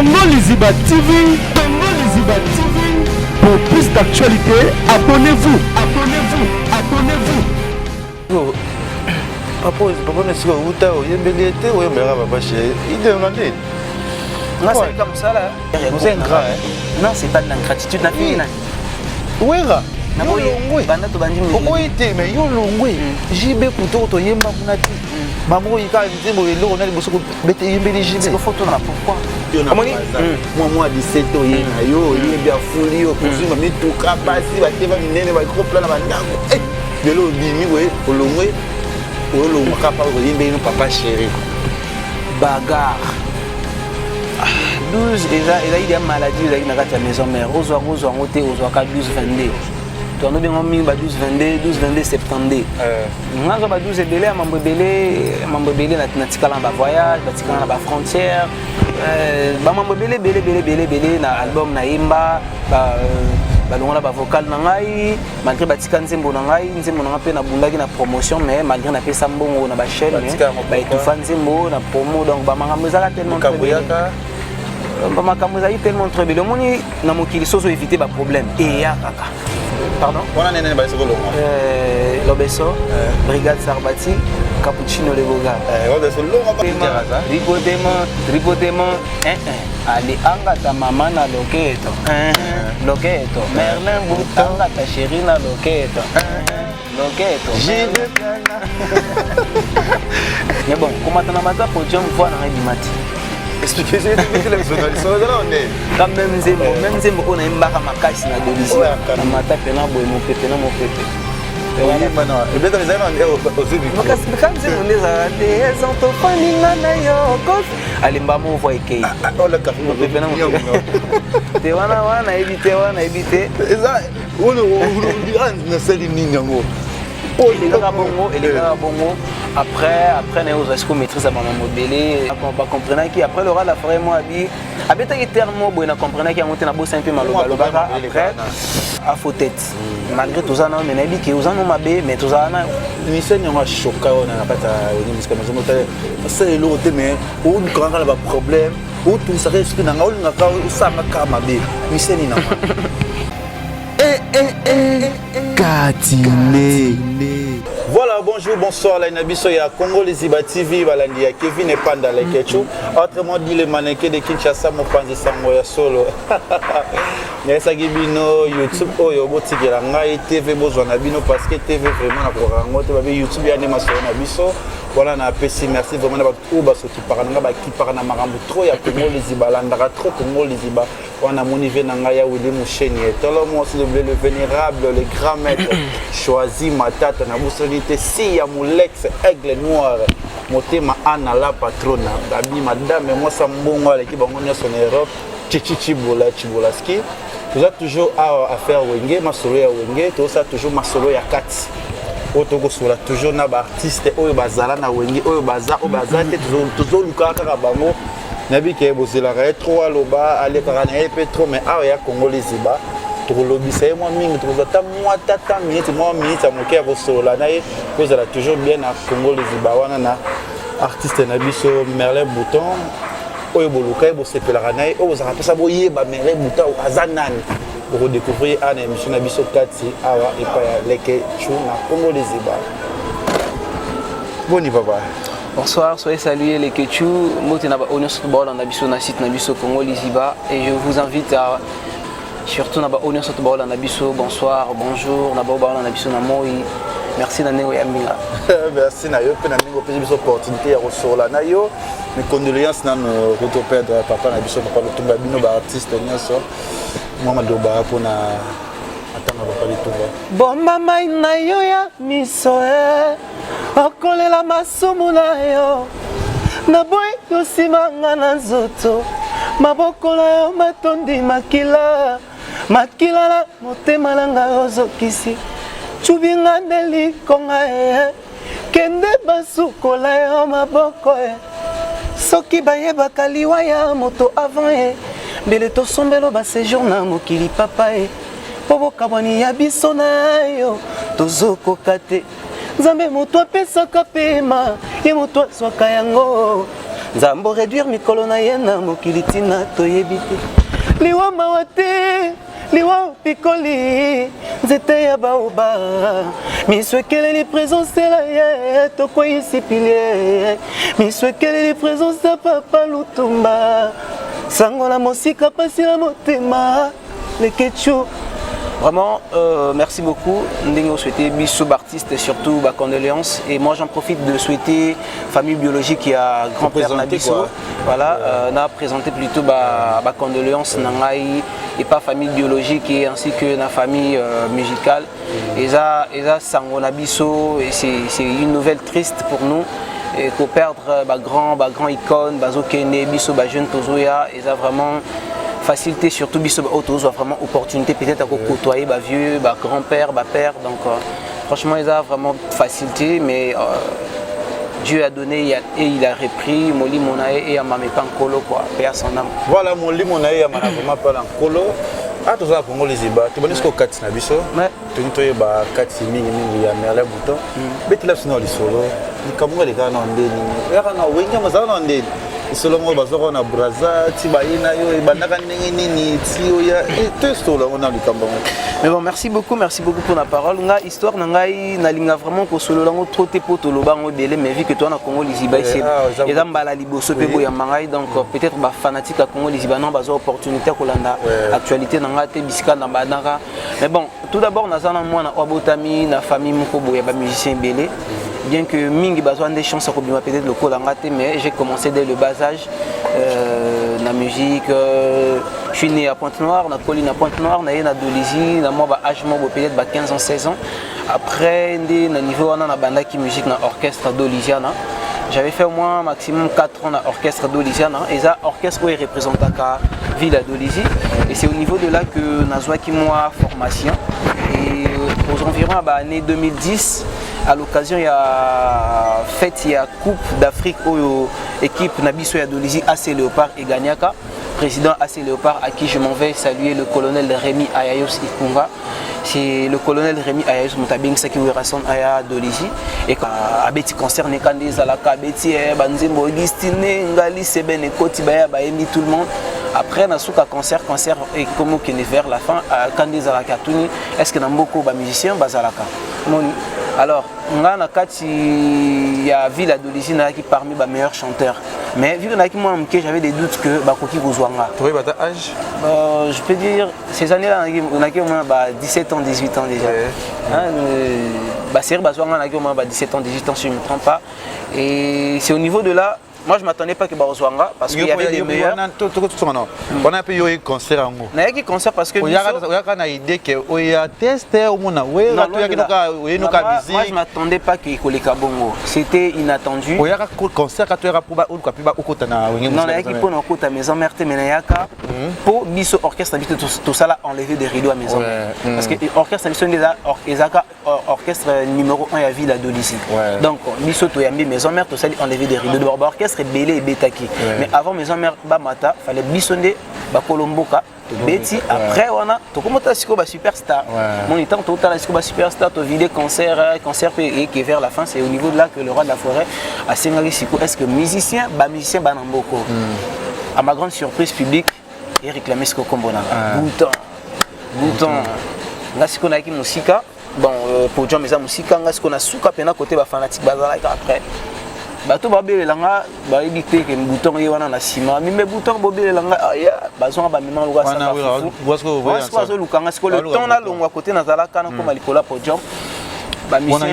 Congo Liziba TV. Congo Liziba TV. Pour plus d'actualité, abonnez-vous. Abonnez-vous. Abonnez-vous. Papa, ne sait pas où il y a où il papa chez. Il demande. Non, c'est comme ça là. Vous êtes grand. Non, c'est pas de l'ingratitude. Oui, là. Banda to bandi mu. Oko ite mais yo longwe. Jibe kuto to yemba kunati. Maman il ka nzembo le on a liboso ko bete yembe le jibe. Ko photo na pourquoi? Amoni moi 17 ans yena yo yembe afuli yo kuzima mituka basi bateva minene ba kopla na bandako. Lelo bimi we olongwe. Olongwe kapa ko yembe no papa chéri. Bagarre. 12 déjà il y a maladie il y a la maison mère rose ngote rose ka 12 22 to no bengo mi ba 12 22 12 22 72 ngazo ba 12 belé mambo belé na tikala ba voyage ba tikala ba frontière ba mambo belé na album na imba ba balongola ba vocal na ngai malgré ba tika nzembo na ngai pe na bundaki na promotion mais malgré na pesa mbongo na ba chaîne ba etufa nzembo na promo donc ba manga muzaka tellement makambo ezali tellement très bien omoni na mokili soso éviter ba problème eya kaka pardon wana nene ba sokolo lobeso brigade sarbati cappuccino le boga lobeso longa ba tripotema ali anga ta mama na loketo merlin butanga ta chérie na loketo mais bon comment on a mata podium voir na dimati expliquez-moi les journalistes quand même zemo on a mbaka makasi na delisi na mata pena boy mo pepe oui maintenant et bien dans les années aussi du makasi quand zemo ndeza des enfants na yo cause ali mbamo voix ekei oh le café mo pepe na mo te wana éviter eza on seli nini yango eleka bongo après na oza siko maîtrise ba mobile ba comprendre qui après l'aura la frère moi abi abeta ki terme bo na comprendre qui yango na bossa un peu maloba après à faux tête malgré tout ça non mais na bi ki oza no mabe mais tout ça na mission yango choka on a kata ni musika mazo motale c'est le côté mais ou quand on a ba problème ou tout ça reste na ngao na ka usanga ka mabe mission ni na Katine. Voilà, bonjour, bonsoir, la Nabiso ya Congo Liziba TV, balandi ya Kevin et Panda la Ketchou. Autrement dit, les mannequins de Kinshasa, mon panzi sango ya solo. Nyesa Gibino, YouTube, Oyo, Botigela, Ngai, TV, Bozwana Bino, parce que TV vraiment na korango, te babi YouTube ya nema so Nabiso. Voilà, na PC, merci vraiment na ba so ki paranga ba ki parana marambo trop ya Congo Liziba, landara trop Congo Liziba. On a mon niveau na Ngai ya Willy Moucheni. Tolo mo s'il vous plaît le vénérable, le grand maître, choisi ma tante na bosolité si ya Moulex aigle noir. Motema ana la patrona. Gabi madame moi ça mbongo avec bango nyoso na Europe. Chichichi bola chibolaski. Nous a toujours à faire wenge, ma solo ya wenge, tout ça toujours ma solo ya kati. Otoko sola toujours na ba artiste oyo bazala na wenge, oyo baza te toujours lukaka ka bango. Nabi ke bozela ka trop aloba, ale ka na epé trop mais ya Congo Liziba. Pour l'obéissance, moi, moi, tata, minute, mon cœur, sola, vous allez toujours bien à Congo, les Ibawana, artiste Nabiso, Merlin Bouton, Oyeboluka, Bosepelarané, vous avez ça, Merlin Bouton, Azanan, pour découvrir un émission Nabiso Kati, Awa, et pas Leke, Chou, Congo, les Iba. Bon, papa. Bonsoir, soyez salués les Ketchou. Moi, je suis on Nabiso, na site Nabiso Congo, les Iba, et je vous invite à. Surtout na ba honneur surtout ba na biso bonsoir bonjour na ba na biso na moi merci na nengo ya minga merci na yo pe na nengo pe biso opportunité ya resola na yo mes condoléances na no retour perdre papa na biso papa lutumba bino ba artiste nyoso moi madoba pona atanga papa lutumba bomba mai na yo ya miso okolela masumu na yo na boy yo simanga na nzoto maboko na yo matondi makila la motema na ngai ozokisi chubinga ndeliko ngai kende basukola yo maboko soki bayebaka liwa ya moto avant mbele tosombelo baséjour na mokili papa po bokabwani ya biso na yo tozokoka te nzambe moto apesaka pema ye moto azwaka yango Zambo réduire mikolo na yena mokilitina toyebite. Liwa mawate, liwa pikoli, nzete ya baoba. Miswekele li présence la ye, toko yisi pilier. Miswekele li présence ya papa lutumba. Sango la mosika pasi la motema, le ketchou. Vraiment, merci beaucoup. Nous souhaitons bisous artistes et surtout condoléances. Et moi, j'en profite de souhaiter famille biologique qui a grand-père Nabiso. Voilà, on a présenté plutôt condoléances et pas famille biologique et ainsi que la famille musicale. Et ça, Sango Nabiso, c'est une nouvelle triste pour nous. Et pour perdre grand icône, Bazokene, Biso, jeune Tozoya, et ça vraiment. Facilité surtout biso autos vraiment opportunité peut-être à côtoyer vieux grand-père père donc franchement ils ont vraiment facilité mais Dieu a donné et il a repris Moli Monae et à Mamé Pankolo quoi paix à son âme. Voilà Moli Monae à Mamé Pankolo. Ah tout ça Congo les Iba tu connais ce qu'on catch na biso tu n'es pas catch mingi ya merle bouton mais tu l'as sinon les solo ni comme les gars non ndeni ya kana wenga mazana ndeni Selon bazoko na braza tibaina yo bandaka nini tio ya testo là on a le cambo. Mais bon merci beaucoup pour la parole. Nga histoire na ngai na linga vraiment ko solo lango trop te poto lobango délai mais vu que toi na Congo Liziba ici et dans bala liboso pe boya mangai donc peut-être ba fanatique à Congo Liziba non bazo opportunité ko landa actualité na ngate bisika na banaka. Mais bon tout d'abord na zana moi na Obotami na famille moko boya ba musicien belé. Bien que mingi besoin des chances à peut-être le col mais j'ai commencé dès le bas âge la musique je suis né à Pointe-Noire na colline à Pointe-Noire na yena Dolizy na moi âge mo peut-être 15 ans 16 ans après na niveau on a bandaki musique na orchestre Doliziana j'avais fait au moins maximum 4 ans na orchestre Doliziana et ça orchestre où représente la ville à Dolizy et c'est au niveau de là que nazwa qui moi formation et aux environs à l'année 2010 à l'occasion il y a Coupe d'Afrique où équipe Nabiso ya Dolizy AC Léopard et Ganyaka président AC Léopard à qui je m'en vais saluer le colonel Rémi Ayayos Ikunga. C'est le colonel Rémi Ayayos Moutabing qui rassemble à Dolizy et à Betty concert Nekande Zalaka Betty Banzembo Augustine Ngali Seben et Koti Baya Baemi tout le monde. Après na suka concert et comme qu'il est vers la fin Kande Zalaka Tuni est-ce que Namboko ba musicien Bazalaka. Alors, il y a Ville à Dolizy qui parmi les meilleurs chanteurs. Mais vu que j'avais des doutes que Bakoki Bouzouanga. Tu vois ton âge je peux dire, ces années-là, on a 17 ans, 18 ans déjà. C'est vrai qu'on a 17 ans, 18 ans si je ne me trompe pas. Et c'est au niveau de là. Moi je ne m'attendais pas que Barozwanga parce qu'il y avait des meilleurs. On a pu y concert en haut. Il y a des concerts parce que. Il y a une idée que il y a testé au monde. Moi je ne m'attendais pas qu'il y ait Kabongo. C'était inattendu. Il y a un concert quand tu es pour ou non, il y a qui pour nous à maison mère Temenayaka pour biso orchestre tout ça là enlever des rideaux à maison. Parce que orchestre orchestre numéro 1 à Ville à Dolizy. Donc biso to yambi maison mère tout ça enlever des rideaux orchestre belé et betaki mais avant maison mère bamata fallait bisonde ba kolomboka beti après wana to komota siko ba superstar mon temps total siko ba superstar to vidé concert et qui vers la fin c'est au niveau de là que le roi de la forêt a singaki siko est-ce que musicien banamboko à ma grande surprise publique et réclamé siko kombona bouton nga siko na ki musika bon pour John meza musika nga siko na suka pena côté ba fanatique bazala après bato babelelanga bayebite ke bouton ye wana na sima mais bouton bobelelanga aya bazonga ba mema luka sa bazo lukanga siko le temps na longwa côté na zalaka na koma likola podium ba mission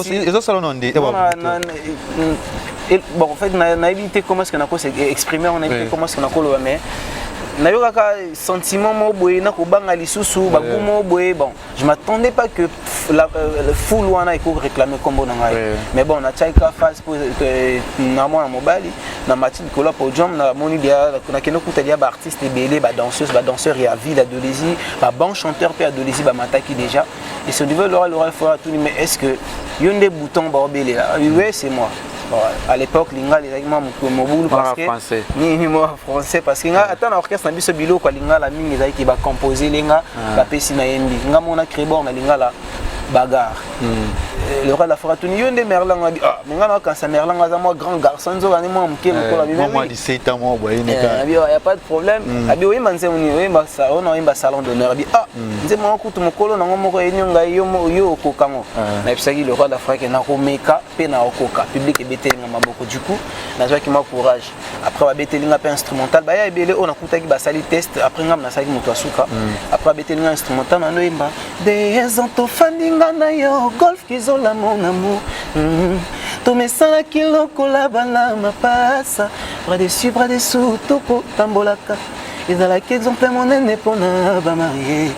ils salon ndé bon en fait na évité comment est-ce que na ko exprimer on a évité comment est-ce que na ko mais na yo kaka sentiment mo boye na ko banga lisusu ba gumo boye bon je m'attendais pas que le full wana iko réclamer combo na ngai mais bon na chaika face pour na moi mobali na mati kola podium na moni dia na keno kutalia ba artiste belé ba danseur ya Ville à Dolizy ba bon chanteur pe à Dolizy ba mataki déjà et ce niveau Laura faut tout mais est-ce que yonde bouton ba belé là oui c'est moi. À l'époque, linga les règlements mobile parce que ni moi français parce que attends l'orchestre na biso bilo kwa linga la mingi ezaki ba composer linga ba pesi na yembi nga mona créé bon na linga la bagarre le roi de la forêt tout n'y a Merlan a dit ah mais quand ça Merlan a moi grand garçon zo ani moi mke mkola bi moi 17 ans moi boye il y a pas de problème abi oui manze on a un salon d'honneur abi ah nze mo kutu mokolo na ngomoko enyonga yo kokango na bisaki le roi de la forêt na komeka pe na okoka public ebetelinga maboko du coup nazwa ki ma courage après ba betelinga pe instrumental ba ya ebele on a kutaki ba sali test après ngam na sali moto asuka après betelinga instrumental na noimba des antofandinga na yo golf kizola mon amour to mesala kiloko la bala mapasa bras dessus toko tambolaka ezalaki exemplaire monene mpona bamarie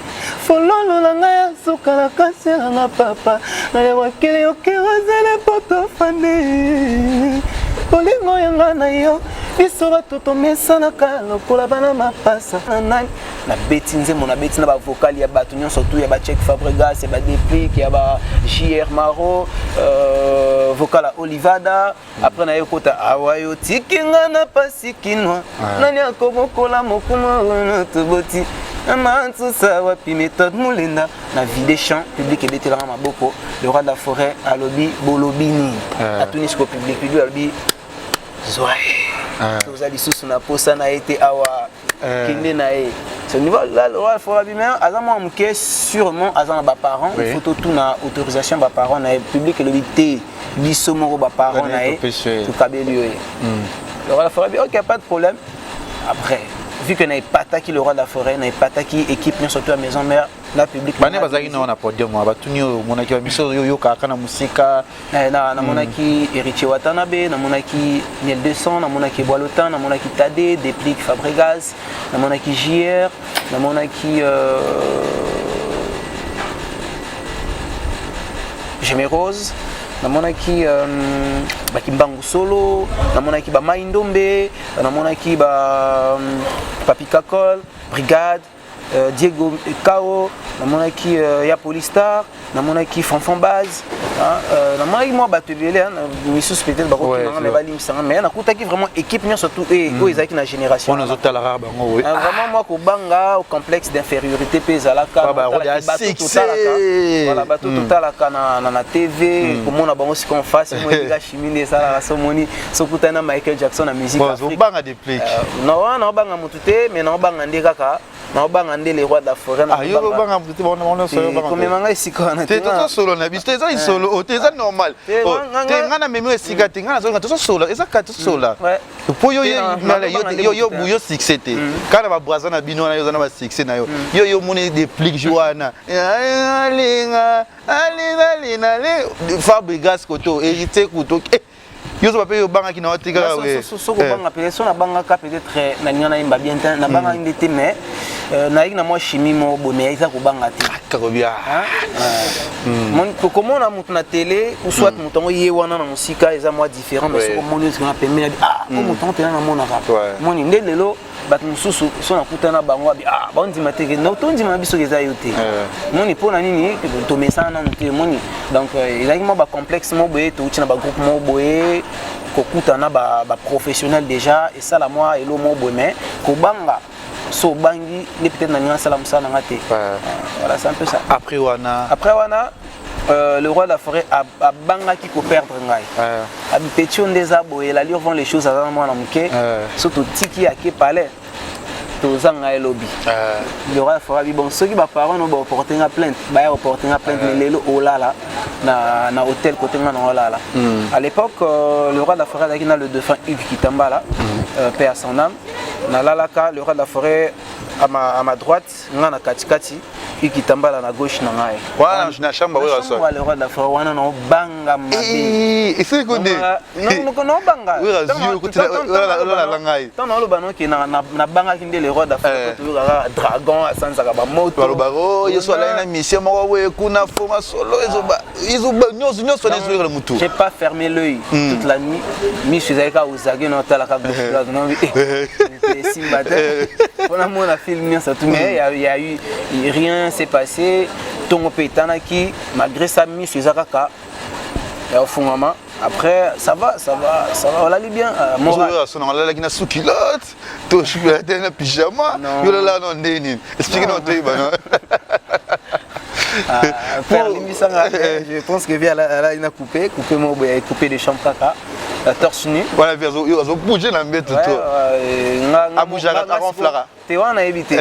fololo na ngai ya suka na kasi nanga papa nayewakeli okerozele po tofande bolingo yanga na yo biso bato tomesanaka lokola bana mapasa nani na beti nzembo na beti na bavokali ya bato nyonso tu ya bachek Fabregas ya badeplik ya ba JR Maro vocal ya Olivada après na ye kota awayo tikinga na pasi kinwa nani akomokola mokuma na toboti amantu sawa pi méthode mulenda na vie des champs public ebetelanga maboko le roi de la forêt alobi bolobini atunisko public alobi zoae vous allez sous na posa na été awa kende na e ce niveau là le roi de la forêt bien azama mke sûrement azama ba parents il faut tout na autorisation ba parents na public elobi biso moko ba parents na e tout kabeli yo le roi de la forêt bien OK pas de problème après vu que n'a pas attaqué le roi de la forêt, n'a pas attaqué équipe, surtout à maison mère, la public. Bane bazaki na on a podium, ba tuni monaki ba miso yo kaka na musika. Na monaki Héritier Watanabe, na monaki Niel 200, na monaki Boilotin, na monaki Tadé, Déplique Fabregas, na monaki JR, na monaki Gémérose. namonaki bakimbangu solo namonaki ba Maindombe namonaki ba Papi Kakol Brigade Diego Kao namonaki ya Polistar namonaki Fanfan Base namonaki moi bato belé misusu peut-être bakokanga mais balimsanga mais nakutaki vraiment équipe nyonso tout et ezaki na génération on ozotala rare bango oui vraiment moi ko banga au complexe d'infériorité pe zalaka voilà bato totalaka na TV komona bango si qu'on fasse moi diga chimine sala la somoni sokutana Michael Jackson na musique afrique banga des pliques non banga mutute mais non banga ndekaka na banga ndé les rois de la forêt na yo banga mutute on solo banga comme manga isiko na te to solo na biso eza solo te eza normal te ngana meme esika te ngana zonga to solo eza ka to solo po yo yo succès te kana ba braza na bino na yo za na ba succès na yo yo moni des pliques joana alinga lina Fabregas koto hérité koto yo so yo banga ki na otika we so ko banga peut-être na banga ka peut-être na ngana imba bien na banga ndete mais na ina moi chimie mo boné isa ko banga te kakobia mon comment na mutu na télé ou soit mutongo ye wana na musika eza moi différent mais so ko moni ce qu'on appelle mais ko mutongo pe na mona ka moni ndelo bat mususu so na kutana bango abi ba ndima te na tondi ma biso eza yote moni pona nini to mesana mutu moni donc il a mo ba complexe mo boye to utina ba groupe mo boye kokutana ba professionnel déjà et ça la moi et lo mo boye mais ko banga so bangi les peut-être na ngana salam sana ngate voilà c'est un peu ça après wana le roi de la forêt a banga qui ko perdre ngai abi petit on des abo et la lire vont les choses à moi na muke surtout tiki a ke palais tozanga lobby le roi de la forêt bon ceux qui ba parents no ba porter une plainte ba porter une plainte lelo olala na hôtel côté ngana olala à l'époque le roi de la forêt là qui na le défunt Hugues Kitambala paix à son âme na lalaka le roi de la forêt à ma droite ngana katikati Kitambala na gauche na ngai voilà je na chamba ouais ça le roi de la forêt wana no banga mabe et c'est quoi non banga oui razio côté la ngai tant no lo bano ki na banga ki le roi de la forêt to ka dragon asanza ka ba moto baro yo so la na mission moko we kuna forma solo izoba nyoso les mutu j'ai pas fermé l'œil toute la nuit mi suis avec Ozagi no tala ka gauche là non c'est simbate on a mon film ça tout mais il y a eu rien s'est passé tongo petanaki malgré ça mi suis akaka et au fond maman après ça va on allait bien moi son on l'a qui na sous culotte to je suis na pyjama yo là non ndeni explique nous toi Je pense que via là il a coupé mon coupé de chambre caca. La torse nu. Voilà, ils ont bougé la mbé tout. A bougé à renflara. Tu vois, on a évité.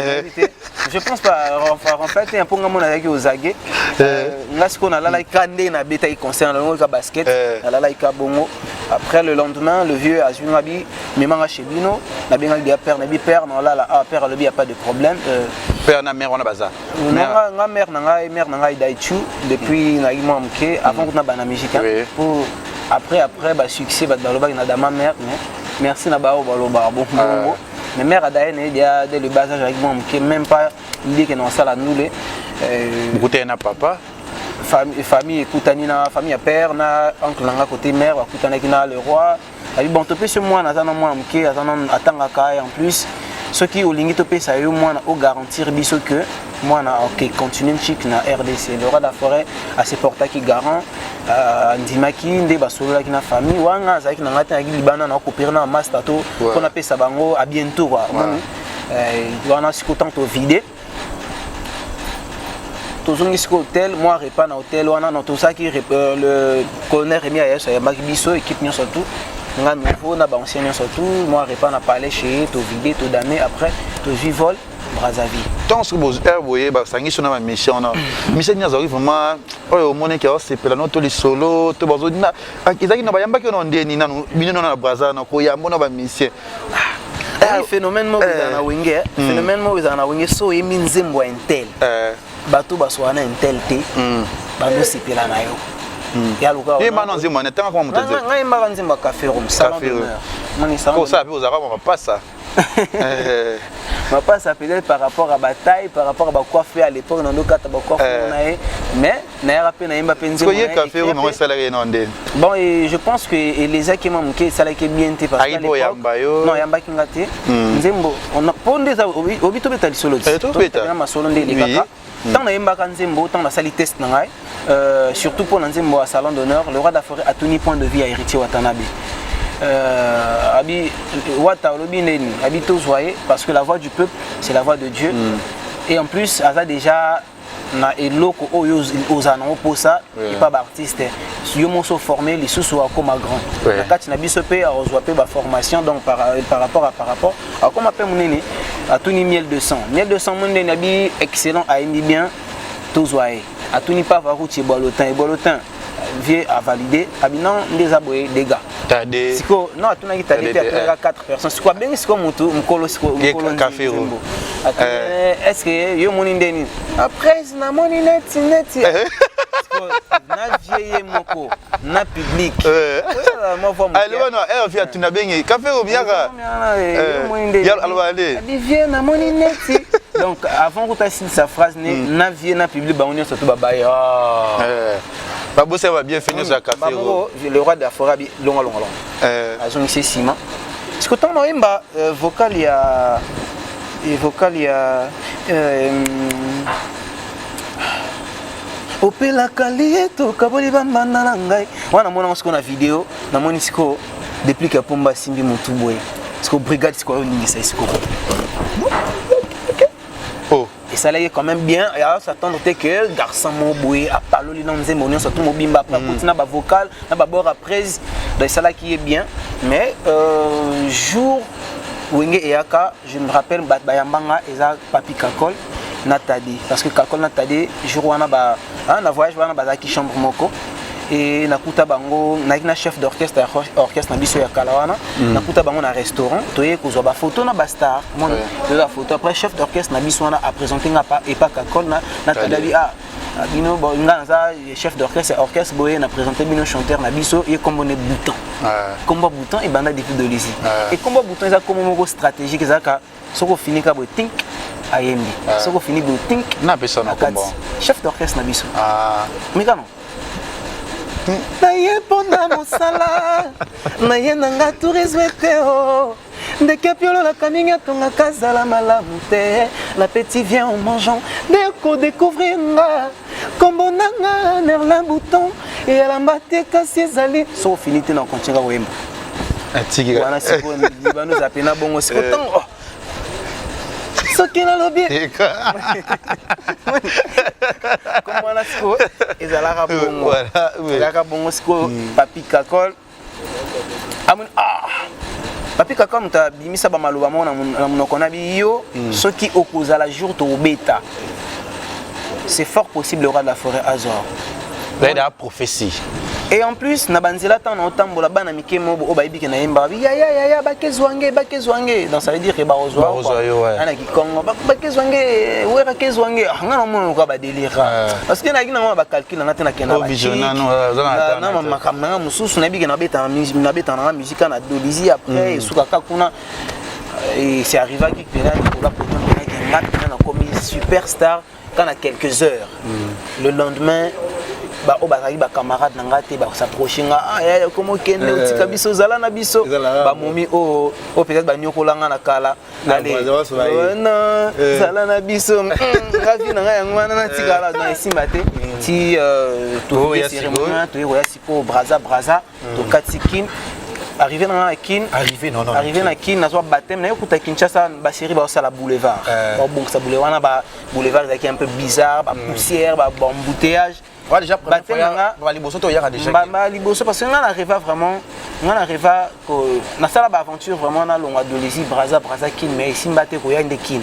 Je pense pas. En fait, un peu comme on a dit aux zagués. Là, ce qu'on a là, il y a des concerne le basket. Là, il y a bongo. Après, le lendemain, le vieux a joué Nabi, mais manga chez Bino. Nabi a dit père, Nabi père. Non, là, père, il n'y a pas de problème. Père, na mère, on a bazar. Ma mère, n'a Daichu depuis Naïmo Amke, avant qu'on a ban musique. Après, bah, succès, bah, dans le bac, on a ma mère. Merci, Nabao, Baloba, bon. Mais mère a dès le bas âge avec moi, même pas l'idée qu'elle est en salle à nous. Beaucoup de papa. Famille, Koutanina, famille à père, oncle à côté mère, Koutanina, le roi. Bon, tu peux ce mois, attendant moi, attends en plus. Ceux qui ont l'ingé topé ça yo moi au garantir biso que moi na OK continue chic na RDC le roi de la forêt à ses porta qui garant ndimaki nde basolo la na famille wanga zaki na ngata ki libana na coopérer na master to qu'on appelle ça bango à bientôt quoi wana siko tant au vide tozongi siko hôtel moi repas na hôtel wana na tout ça qui le colonel Rémi Ayes ya baki biso équipe nyo surtout nga nouveau na ba ancien surtout moi repas na parler chez to vidé to damé après to vivol Brazzaville tant que vous voyez ba sangi sona ma mission na mission nya zori vraiment oyo mone ki ose pela no to li solo to bazo na akizaki na bayamba ki no ndeni nanu bino na Brazza na ko yambo na ba mission phénomène mo na wenge phénomène mo na wenge so yemi nzembo intel bato baswana intel te bando sipela na yo et maintenant c'est moi n'étant comment monter ngai maranzi ma café room salon d'honneur moni salon pour ça vous arabes on va pas ça ma pas ça peut-être par rapport à bataille par rapport à coiffé à l'époque dans nos quatre coiffé mais na rappel na yemba penzi ko café room on salarié non ndé bon et je pense que les aki mamke salarié bien té parce que non yamba kingate nzembo on a pondé ça obito beta solo to ma solo ndé les kaka tant na yemba kanzembo tant na sali test na ngai surtout pour Nzembo à salon d'honneur, le roi d'Afrique a tenu point de vue à héritier Watanabe. Abi Wata Olobineni, Abi Tozoye, parce que la voix du peuple, c'est la voix de Dieu. Et en plus, Aza déjà na eloko aux anons pour ça, il pas d'artiste. Si yo so formé, les sous sont comme grand. La carte na bisope a reçu ba formation donc par rapport à comme appelle mon nene a tenu miel de sang. Miel de sang mon nene abi excellent a aimé bien Tozoye. A tout n'y pas va routier bolotin et bolotin vieux à valider abinan des aboyés des gars siko non tout n'a qui t'a dit après 4 personnes c'est quoi bien c'est comme mutu mkolo café est-ce que yo moni ndeni après na moni net na vieille moko na public moi voix alors non elle vient tu n'as bien café au bien vieux na moni net donc avant que tu aies sa phrase na vieux na public ba on surtout babaye Babo ça va bien finir sur café le roi de la forêt long azon ici ciment parce que tant noemba vocal il y a opela kalieto kaboli bambanda na ngai wana mona ngosiko na vidéo na moni siko depuis que pomba simbi mutu boy siko brigade siko lingisa siko et ça là est quand même bien et alors s'attendre que garçon mon boy a parlé dans nzembo on surtout mobimba après continuer ba vocal na ba bord après donc ça là qui est bien mais jour wenge eaka je me rappelle bayambanga eza papi kakol natadi parce que kakol natadi jour wana ba na voyage wana ba qui chambre moko et nakuta bango na chef d'orchestre na biso ya kalawana nakuta bango na restaurant toye kozwa ba photo na ba star mon la photo après chef d'orchestre na biso wana a présenter nga pas et pas kakol na tadabi bino bon nganza chef d'orchestre orchestre boye na présenter bino chanteur na biso et comme on est bouton combat bouton et banda depuis de lisi et combat bouton ça comme moko stratégique ça ka soko fini ka bo tink ayembi soko fini bo tink na personne combat chef d'orchestre na biso mais quand naye pona mosala naye nanga tourisme teo ndeke piolo la kaminga tonga kazala malamu te la petite vient en mangeant deko découvrir nga kombo nanga nerla bouton et la mbate kasi ezali so finité na continue wemba atiki wana siko libano za pena bongo siko tango soki na lobi Comme on a siko, ils allaient à bon. Voilà. Ils allaient à bon siko, papi kakol. Papi kakol, nous t'as mis ça ba malouba mon na monokona bio. Ce qui oppose à la jour to bêta. C'est fort possible le roi de la forêt Azor. C'est la prophétie. Et en plus, na banzela tan na tambola bana mikemo o ba ibike na yemba ya bakezwange. Donc ça veut dire que ba ozwa. Ana ki Congo bakezwange, wera kezwange. Ngana mo ko ba délire. Parce que na ki na ba calcul na tena kena ba. Na makamna mususu na ibike na beta na musique na dolizi après suka kakuna. Et c'est arrivé à Kipena pour la première fois comme superstar quand à quelques heures. Le lendemain ba o bazali ba camarade na ngate ba s'approcher nga comment kende utika biso zala na biso ba momi o peut-être ba nyokola nga na kala allez non zala na biso ravi na nga yangwana na tikala na esimate ti to cérémonie to ya siko braza to katikin arrivé na kin arrivé na kin na so baptême na yokuta Kinshasa ba série ba sala boulevard bon ça boulevard na ba boulevard qui est un peu bizarre ba poussière ba embouteillage. Ouais, déjà liboso to yaka déjà liboso parce que on a rêvé vraiment que na sala ba aventure vraiment na longa dolisi braza kin mais ici mbate ko ya ndeki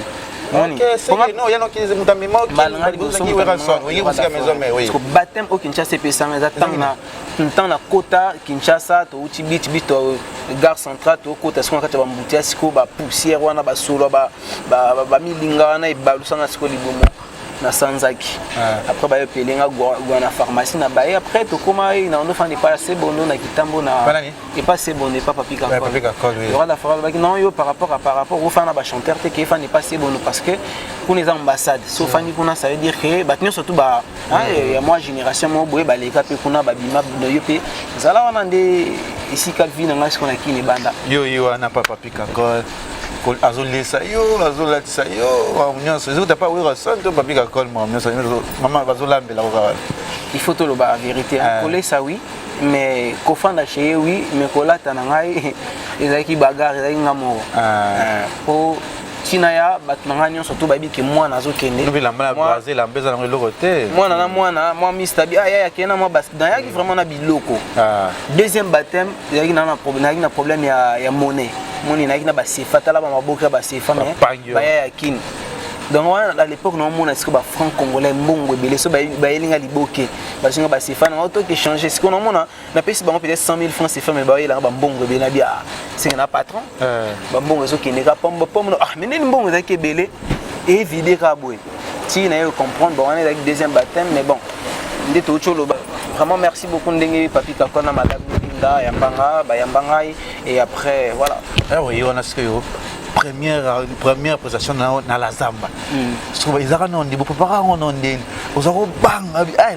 OK c'est non ya no ki mutami mo ki liboso ki wera son oui kusika maison mais oui parce que baptême au Kinshasa pesa nga tant na kota Kinshasa to uti bit gare centrale to kota ce qu'on kata ba mbutia siko ba poussière wana ba solo ba milinga wana e ba lusanga siko libomo na Sanzaki après ba pelenga gwana pharmacie na baye après to koma na on fait pas assez bon na kitambo na et pas c'est bon n'est pas papi kakol il y aura la phrase non yo par rapport au fan ba chanteur te que fan n'est pas c'est bon parce que pour les ambassades sauf fani kuna ça veut dire que ba tenir surtout ba il y a moi génération mo boye ba les cap kuna ba bima no yo pe zala wana nde ici Calvin na ce qu'on a qui ni banda yo na pas papi kakol azolesa yo azolatisa yo nyonso ezokuta pa wira santo papi kakol nyonso mama bazolambela kokawala il faut tout le bas vérité kolesa oui mais kofanda chez oui mais kolata na ngai ezaki bagarre ezaki ngamo po tinaya batmanga nyonso to babi ke mwana azokende no bilamba braser la mbeza na loko te mwana mister bi ya kena mo bas dans yaki vraiment na biloko deuxième baptême yaki na problème ya monnaie moni na ba sefa tala ba maboka ba sefa mais ba ya kin donc à l'époque non mona ce que ba franc congolais mbongo belé so ba yelinga liboke ba singa ba sefa na auto que changer ce que non mona na pesi ba peut-être 100 000 francs sefa mais ba yelinga ba mbongo belé na bia c'est un patron ba mbongo so kineka pombo mais ni mbongo za ke belé et vider ka boy si na yo comprendre bon on est avec deuxième baptême mais bon ndé to cholo vraiment merci beaucoup ndenge papi kakona madame Yambanga et après voilà. Oui, on a ce que première prestation na la Zamba. Je trouve ils ont dit beaucoup pas on dit aux bang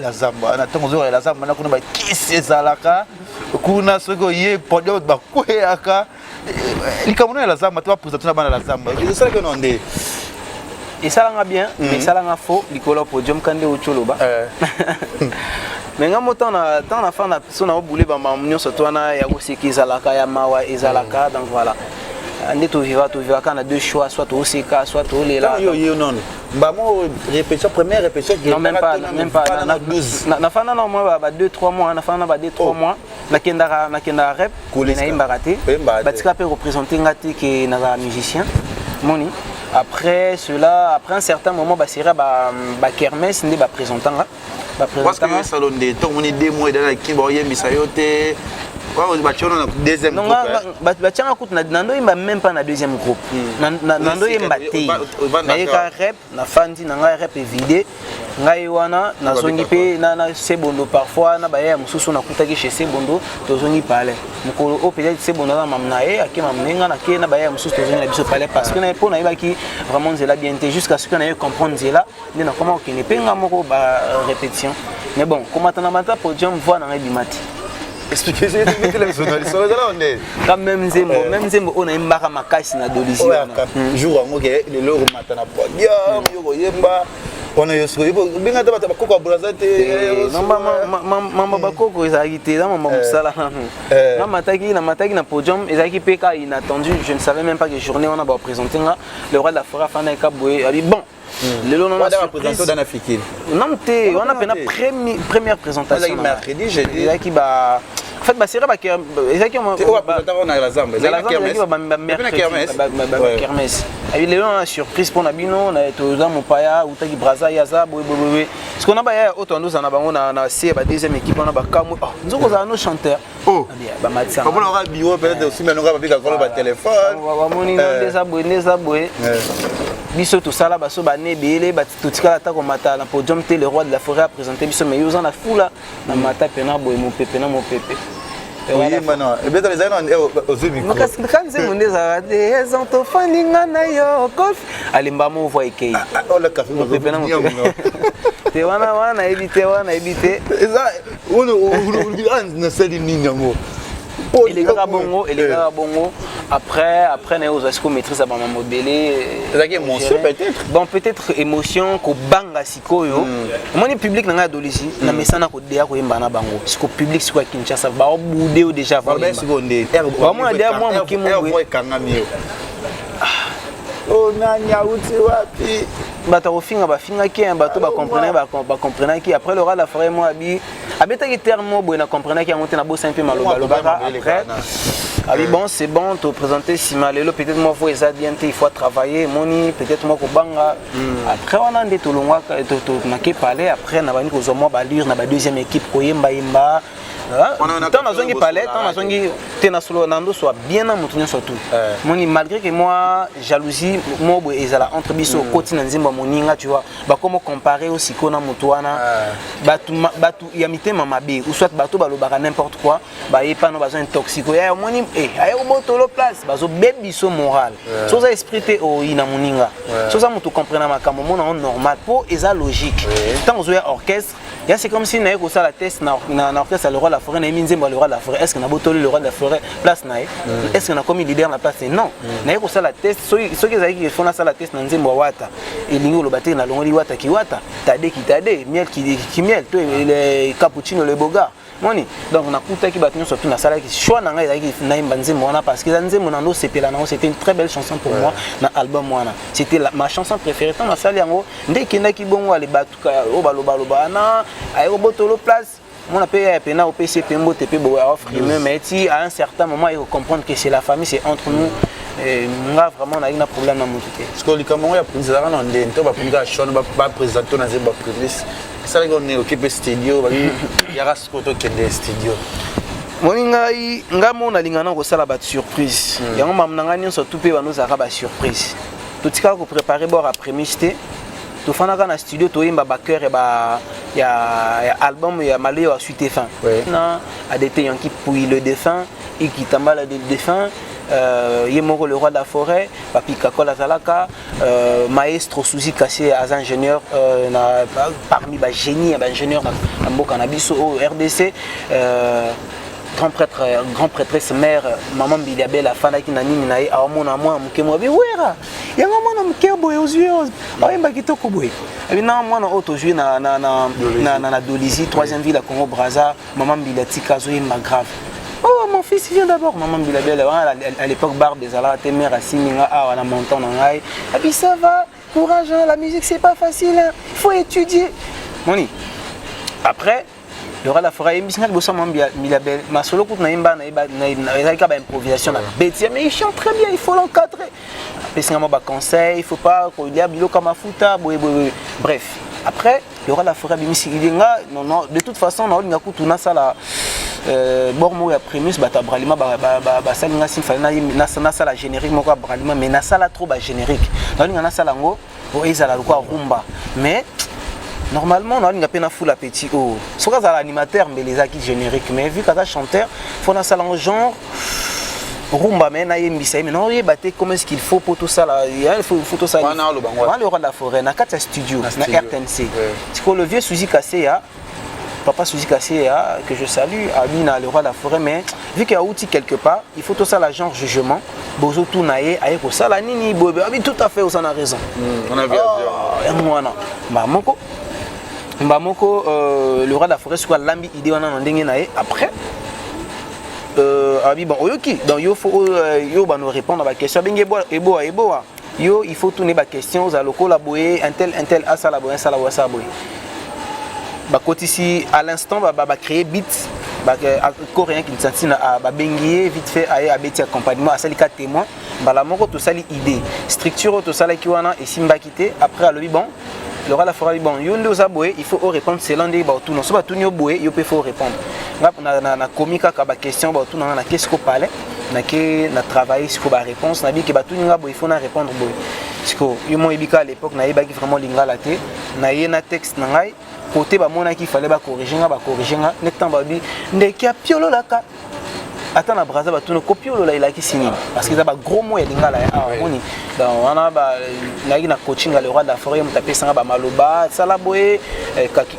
la Zamba na tango zo la Zamba na kuna ba kisi zalaka kuna soko ye podo ba kweka likamono la Zamba tu prestation na bana la Zamba. C'est ça que non dit. Et ça l'a bien, mais ça l'a faux, Nicolas podium kande ocholoba. Mais ngamo tana fa na sona obule ba mamnyo sotwana ya kosiki ezalaka ya mawa ezalaka donc voilà. Ande to vivre quand deux choix soit au CK soit au lela. Non. Bah moi répétition première répétition non même pas na fana non moi ba 2-3 mois na fana ba 2-3 mois na kenda rep na imbaraté batika peut représenter ngati que na musicien moni. Après cela après un certain moment ba sera ba kermesse ndi ba présentant parce que le salon de temps on est 2 mois dans la qui ba yembisa yote quoi ba chono na deuxième groupe ba tianga kutu na nando imba même pas na deuxième groupe nando imba te na yeka rep na fandi na ngai rep vidé ngai wana na zongi pe na sebondo parfois na ba ya mususu na kutaki chez sebondo to zongi pale mukolo o peut-être sebondo na mamna e akema mnenga na ke na ba ya mususu to zongi na biso pale parce que na po na ibaki vraiment zela bien jusqu'à ce que na comprendre zela na comment que ne penga moko ba répétition mais bon comment on a mata podium voix na bimati expliquez-moi les journalistes quand même Zembo on a imbaka makasi na dolisi jour ngo ke le loro matana podium yoko yemba on a yosko binga ta bakoko brazate mama bakoko ezaki te na mama musala na mataki na podium ezaki peka inattendu je ne savais même pas que journée on a présenter le roi de la forêt fana ka boye bon lelo on a présentation dans Afrique. Non té, on a première présentation. Mercredi, jeudi. Qui ba en fait, c'est vrai que on a la Zambie. Kermesse. Et les gens surprise pour Nabino, on a été aux Mopaya, ou Taki Braza, Yaza, Bouboué. Ce qu'on a baillé autant nous en avons, on a C, la deuxième équipe, on a Bakamu. Nous avons nos chanteurs. Oh, comment on aura bio peut-être aussi, mais on aura pas de téléphone. On va des abonnés. Biso tout ça là, baso bané belé, tout ça là, comme mata, na podium le roi de la forêt a présenté biso, mais ils ont la foule là, na mata pena boy mon pépé na mon pépé. Oui, maintenant. Et bien, les années aux micros. Mais quand c'est mon désarrêté, ils ont tout fini na yo golf. Allez mbamo voit ikei. Oh le café mon pépé na mon pépé. Te wana éviter. Et ça, on ne sait ni n'amo. Et les gars bongo. Après, est-ce qu'on maîtrise à maman belé? C'est émotion peut-être. Bon, peut-être émotion ko banga sikoyo. Moi le public na adolescent, na mesana ko dia ko yemba na bango. Siko public siko Kinshasa ba boudé déjà va. Ba seconde. Ba moi dia moi mkimu. Oh nanya uti wapi. Bato ofinga bafinga ki bato ba comprendre ki après le rat la forêt moi abeta ki terme bo na comprendre ki monter na bossa un peu maloba après. Ah oui bon c'est bon te présenter Simalelo peut-être moi faut exadienter il faut travailler moni peut-être moi ko banga après on a ndeto longwa to na ke parler après na bani ko zo moi ba lire na ba deuxième équipe ko yemba tant na zongi palais tant na zongi tena solo nando soit bien na mutunya surtout moni malgré que moi jalousie moi bo ezala entre biso koti na nzimba moninga tu vois ba comment comparer aussi kona mutuana batu ya mitema mabe ou soit bato balobaka n'importe quoi ba yepa no besoin toxico ya moni ayo botolo place bazo bebiso moral so za esprit o ina moninga so za mutu comprendre makambo mona normal po eza logique tant ozo ya orchestre ya c'est comme si na ko ça la test na orchestre le roi de la forêt na minzemba le roi de la forêt est-ce que na botolo le roi de la forêt place na est-ce que na comme leader na place non na ko ça la test so que za ki fona ça la test na nzemba wata elingo lo baté na longoli wata ki wata tade miel ki miel to le cappuccino le boga moni donc na kuta ki batunyo surtout na sala ki choix na ngai ki na imbanze mona parce que nzembo na ndo sepela na c'était une très belle chanson pour moi na album mona c'était ma chanson préférée tant na sala yango ndeki ndaki bongo ale batuka o baloba na ayo botolo place mon appel pena au PC Pembo TP bo offre mais si à un certain moment il faut comprendre que c'est la famille c'est entre nous nga vraiment on a un problème dans mon côté parce que le Cameroun a pris ça dans des temps ba pinga shon ba présenter na zeba prévis ça on est occupé studio il y a raskoto qui est studio moningai ngamo na lingana ko sala ba surprise yango mamnanga nyonso tout pe bano zaka ba surprise tout tika ko préparer bord après midi tout fana kana studio to yimba ba cœur et ba ya album ya malé à suite et fin na a été yanki pour le défunt et qui tambala de défunt Yemoko le roi de la forêt papi Kakola Zalaka maestro Suzy Kassé as ingénieur parmi ba génie ingénieur na mboka na biso au RDC grand prêtresse mère maman Biliabel la fana qui na nini na a mona moi mukemo bi wera yango mona mukebo yozio ayemba kitoko boy et na moi na auto jouer na Dolisie troisième ville à Congo Brazza maman Bilatika zo yemba grave. Oh mon fils vient d'abord maman Bilabel à l'époque barbe des ala témé racine à la montagne en aïe et puis ça va courage la musique c'est pas facile il faut étudier moni après le roi de la forêt il me bossa maman Bilabel ma solo coup na imba na improvisation na bêtise mais il chante très bien il faut l'encadrer parce que moi conseil il faut pas qu'il y a bilo comme afuta bref après le roi de la forêt bimisi il non de toute façon on a coup na sala bormo ya prémisse bata bralima ba salinga simfana na sala générique moko bralima mais na sala trop ba générique on na sala ngo o ezala quoi rumba mais normalement on a peine à fou la petit oh soit à l'animateur mais les acquis génériques mais vu qu'à chanteur faut na sala genre rumba mais na yembisa mais non yebate comment est-ce qu'il faut pour tout ça là il faut tout ça le roi de la forêt na kata studio na RTNC c'est que le vieux Suzy Kassé ya papa Suzy Kassé que je salue Amina le roi de la forêt mais vu qu'il y a outil quelque part il faut tout ça la genre jugement bozo tout naé ayeko ça la nini bobe tout à fait on a raison on a bien moi non Mbamoko le roi de la forêt soit lambi idée on a ndenge naé après bon oyoki donc il faut yo ba nous répondre à la question binge ebo yo il faut tourner ba question aux locaux la boyer un tel à ça la boyer ça la boyer ça boyer ba ici à l'instant ba créer beat ba coréen qui senti na ba bengier vite fait à beti accompagnement à ça les quatre témoins ba la moko to sali idée structure to sala ki wana et simba quitté après à le bon Laura la fera bon yo ndo za boyer il faut répondre selon des ba tout non so ba tout nyo boyer yo peut faut répondre na komika ka ba question ba tout na qu'est-ce qu'on parle na travailler sur la réponse na bi ke ba tout nga boyer il faut na répondre boyer parce que yo mo ebika à l'époque na yeba ki vraiment lingala te na ye na texte na ngai côté ba mona ki fallait ba corriger nga net temps ba bi ndeki a piolo la ka attends na braza ba tout no copiolo la il qui signé parce que ça ba gros mot ya lingala moni donc on a ba na coaching à le roi de la forêt mo taper ça ba maloba sala boye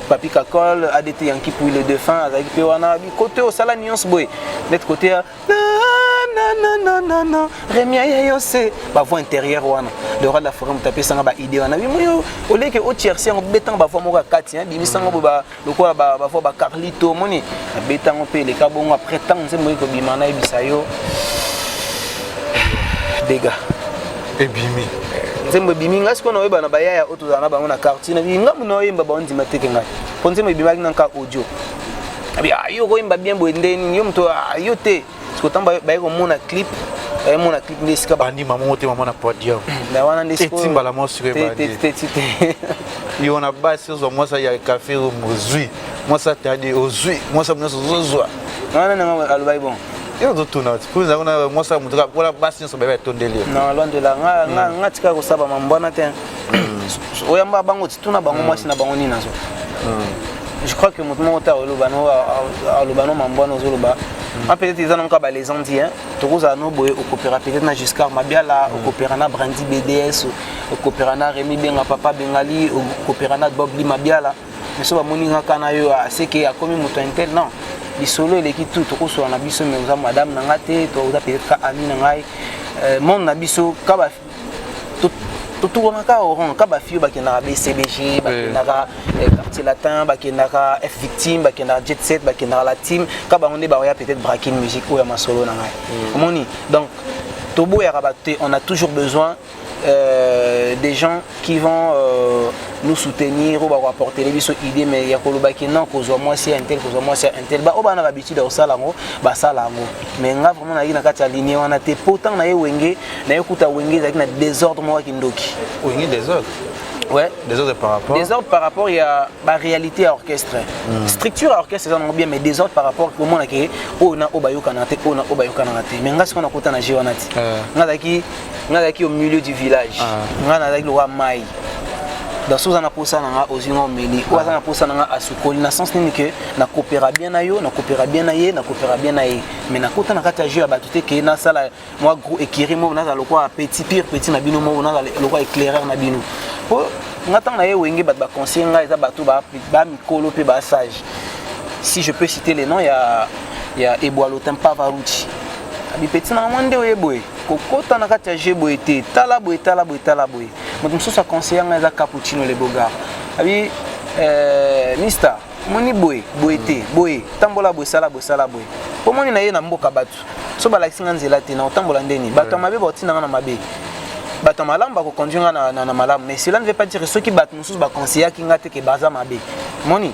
papi kakol ADT yanki pour le défunt avec pe wana bi côté au sala nuance boye net côté non remia yo c'est ba voix intérieure wana le roi de la forêt mo taper ça ba idée wana bi mo au lieu que au tiercé on betant ba voix mo ka kati hein bi sango ba lokwa ba voix ba Carlito moni betant on pe les kabongo après temps c'est moi ko bimana bisayo dégâts et bimi nzembo bimi ngasi ko na weba na bayaya otuzana bango na quartier na binga muno yemba ba ndima teke ngai ponze mo bimaki na ka audio abi ayo ko yemba bien boendeni yo mto ayo te ko tamba ba ko mona clip mona clip ndesika bandi maman te maman na podium na wana ndesiko timba la mosu ke bandi yo na basi zo mosa ya café au mozui mosa tadi ozui mosa mna zozwa wana na alubai bon yo zo tuna pour ça on a mosa mutuka pour la basi so bebe tondeli na loin de la nga tika ko saba mambona te oyamba bango tuna bango mwasi na bango nina so je crois que mon ota olubano mambona zoluba peut-être ils ont encore les Indiens tous à nous boy au coopéra peut-être na jusqu'à Mabiala au coopéra na Brandy BDS au coopéra na Rémi Benga Papa Bengali au coopéra na Bob Li Mabiala mais so ba moninga kana yo c'est que a comme moto intel non bisolo eleki tout ko na biso mais oza madame na ngate to oza peut-être ka ami na ngai monde na biso ka ba tout na ka oron ka ba fio ba kena BCBG ba kena quartier latin ba kena F victime ba kena jet set ba kena la team ka ba on est ba ya peut-être braquer musique ou ya masolo na ngai moni donc tobo ya rabaté on a toujours besoin des gens qui vont nous soutenir ou va apporter les idées mais il y a kolobaki non kozwa moi c'est un tel kozwa moi c'est un tel ba oba na habitude au salango ba salango mais nga vraiment na ina kati aligné on a te pourtant na ye wenge na ye kuta wenge avec na désordre moi kindoki wenge désordre ouais désordre par rapport il y a la réalité à orchestre structure à orchestre ça non bien mais désordre par rapport au monde que o na obayoka na te o na obayoka na te mais nga ce qu'on a kuta na jewanati nga daki au milieu du village nga na daki le roi mai dans ce qu'on a posé na ozingo meli ou na posé na asukoli na sens ni que na coopéra bien na yo na coopéra bien na ye na coopéra bien na ye mais na kota na kata jeu abatute que na sala moi gros éclairé mo na le quoi petit pire petit na bino mo na le quoi éclaireur na bino po ngata na ye wenge ba conseiller nga eza bato ba mikolo pe ba sage si je peux citer les noms il y a Eboalotin Pavaruti abi petit na mwande oyeboy kokota na kati ya jeu boyete tala boy moto mosusu aconseiller nga eza cappuccino le bogar abi mister moni boyete boye tambola boy sala boy po moni na ye na mboka bato so balakisi nga nzela te na otambola ndeni bato mabe baotina nga na mabe bato malamu bakoconduire nga na malamu mais cela ne veut pas dire soki bato mosusu baconseiller ki nga te ke baza mabe moni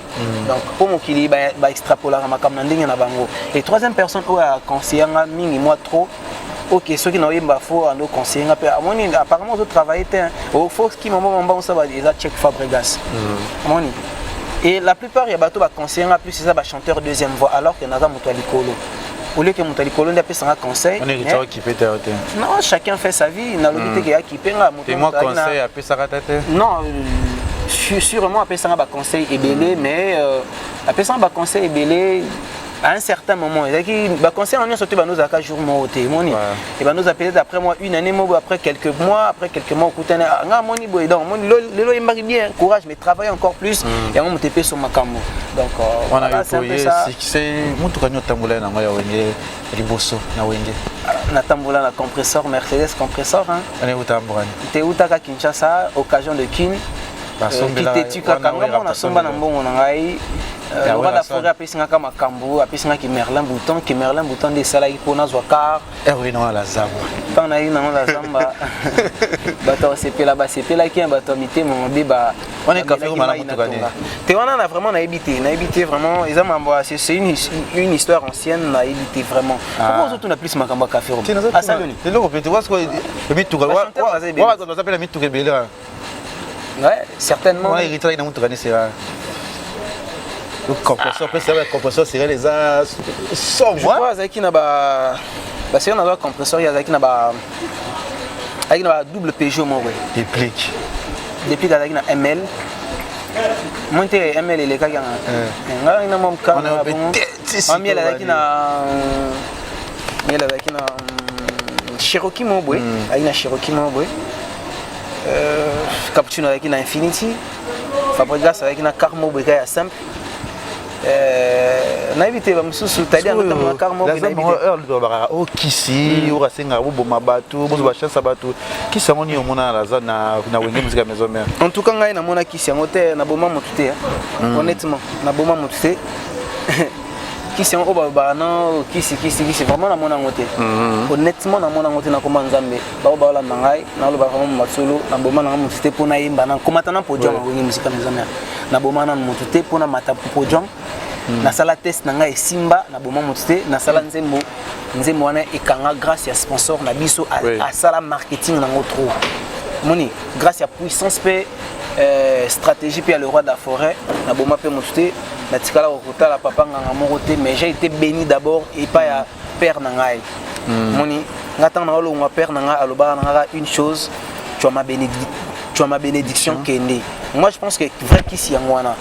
donc po mokili ba extrapolaka makambo na ndenge na bango et troisième personne oyo aconseiller nga mingi moi trop ok ceux qui n'ont pas faux à nos conseillers apparemment ils ont travaillé au faut qui on ça va déjà check Fabregas et la plupart il y a bateau va conseiller plus c'est ça va chanteur deuxième voix alors que naza moto alikolo au lieu que moto alikolo n'a pas son conseil on est équipé non chacun fait sa vie na lobité qui a équipé nga moto moi conseil a ça non sûrement après ça va conseil et belé mais après ça va conseil et belé à un certain moment il va conseiller on surtout nous à 4 jours monter moni et va nous peut-être après moi une année après quelques mois coutana nga moni boy donc moni lelo imba bien courage mais travailler encore plus et on monter sur makambo donc on a eu succès mutu kanyo tambola na ngoya wenge liboso na wenge na tambola na compresseur Mercedes compresseur hein on est utamborani te utaka Kinshasa occasion de kin qui te tuka kanga mona somba na mbongo na ngai le roi de la forêt appelé Singaka Makambo, appelé Singaki Merlin Bouton des Salaï pour Nazwakar. Erwin la Zamba. Quand on a eu la Zamba, c'est là-bas, c'est là qui est un bateau mité, mon bébé. On est café au Malamou. On a vraiment habité vraiment. C'est une histoire ancienne, on a habité vraiment. Pourquoi on a plus Makamba Café? Ah, ça donne. C'est l'eau, tu vois ce que le mythe tout va. On s'appelle le mythe tout Bélé. Ouais, certainement. On a hérité dans notre année, c'est là. Le compresseur, le compresseur serait les as. Je crois qu'il y a parce qu'il y a un compresseur, il y a un double Peugeot. Déplique. Depuis qu'il y a un ML. Moi, je ML et les gars, il y a un car. On a un Cherokee Mobwe. Il y a un Cherokee Mobwe. Cappuccino avec une Infinity. Fabregas avec une car Mobwe qui est simple. On a évité de se tailler dans le car Mobwe. Oh, qui si, ou Rasenga, ou Bomabatou, ou Bachasabatou, qui sont venus au monde à la zone na Wenge Musique Maison Mère. En tout cas, on a un monde qui s'est monté, on a beaucoup monté. Honnêtement, on a beaucoup monté. Qui sont au Babano, qui c'est vraiment la monnaie. Honnêtement, la monnaie na comment Nzambe. Ba la nangai, na lo ba vraiment masolo, na boma na monté pour na yimba na komatana podium na Wenge Musique Maison Mère. Na boma na monté pour na mata podium. Na sala test na ngai Simba na boma monté, na sala nzembo wana ekanga grâce à sponsor na biso à sala marketing na ngotro. Moni, grâce à puissance pe stratégie puis à le roi de la forêt, na boma pe monté. La tikala okota la papa nganga moroté mais j'ai été béni d'abord et pas à père nangai. Moni ngata na lo ngwa père nanga aloba nanga une chose, tu as ma bénédiction kende. Moi je pense que vrai qu'ici yangwana.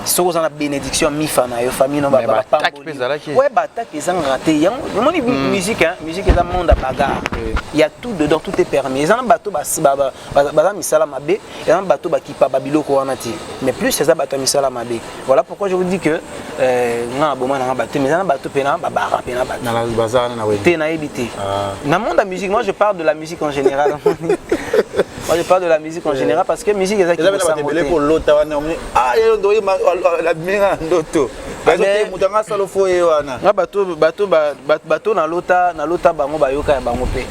Si vous avez la bénédiction mifana yo famille no baba pamboli. Ouais batak ils ont raté. Moni musique hein, musique est un monde à bagarre. Il y a tout dedans, tout est permis. Ils ont un bateau baba misala mabe, ils ont un bateau qui pa babilo ko wanati. Mais plus c'est ça bateau misala mabe. Voilà pourquoi je vous dis que nga boma na bateau mais un bateau pena babara pena bateau. Na la bazar na weté. Na habité. Dans le monde de la musique, moi je parle de la musique en général. Moi je parle de la musique en général parce que musique est ça qui me semble. Pour l'autre ah il doit la mira ndoto bazote mutanga salo foye wana nga bato na lota bango bayoka ya bango pe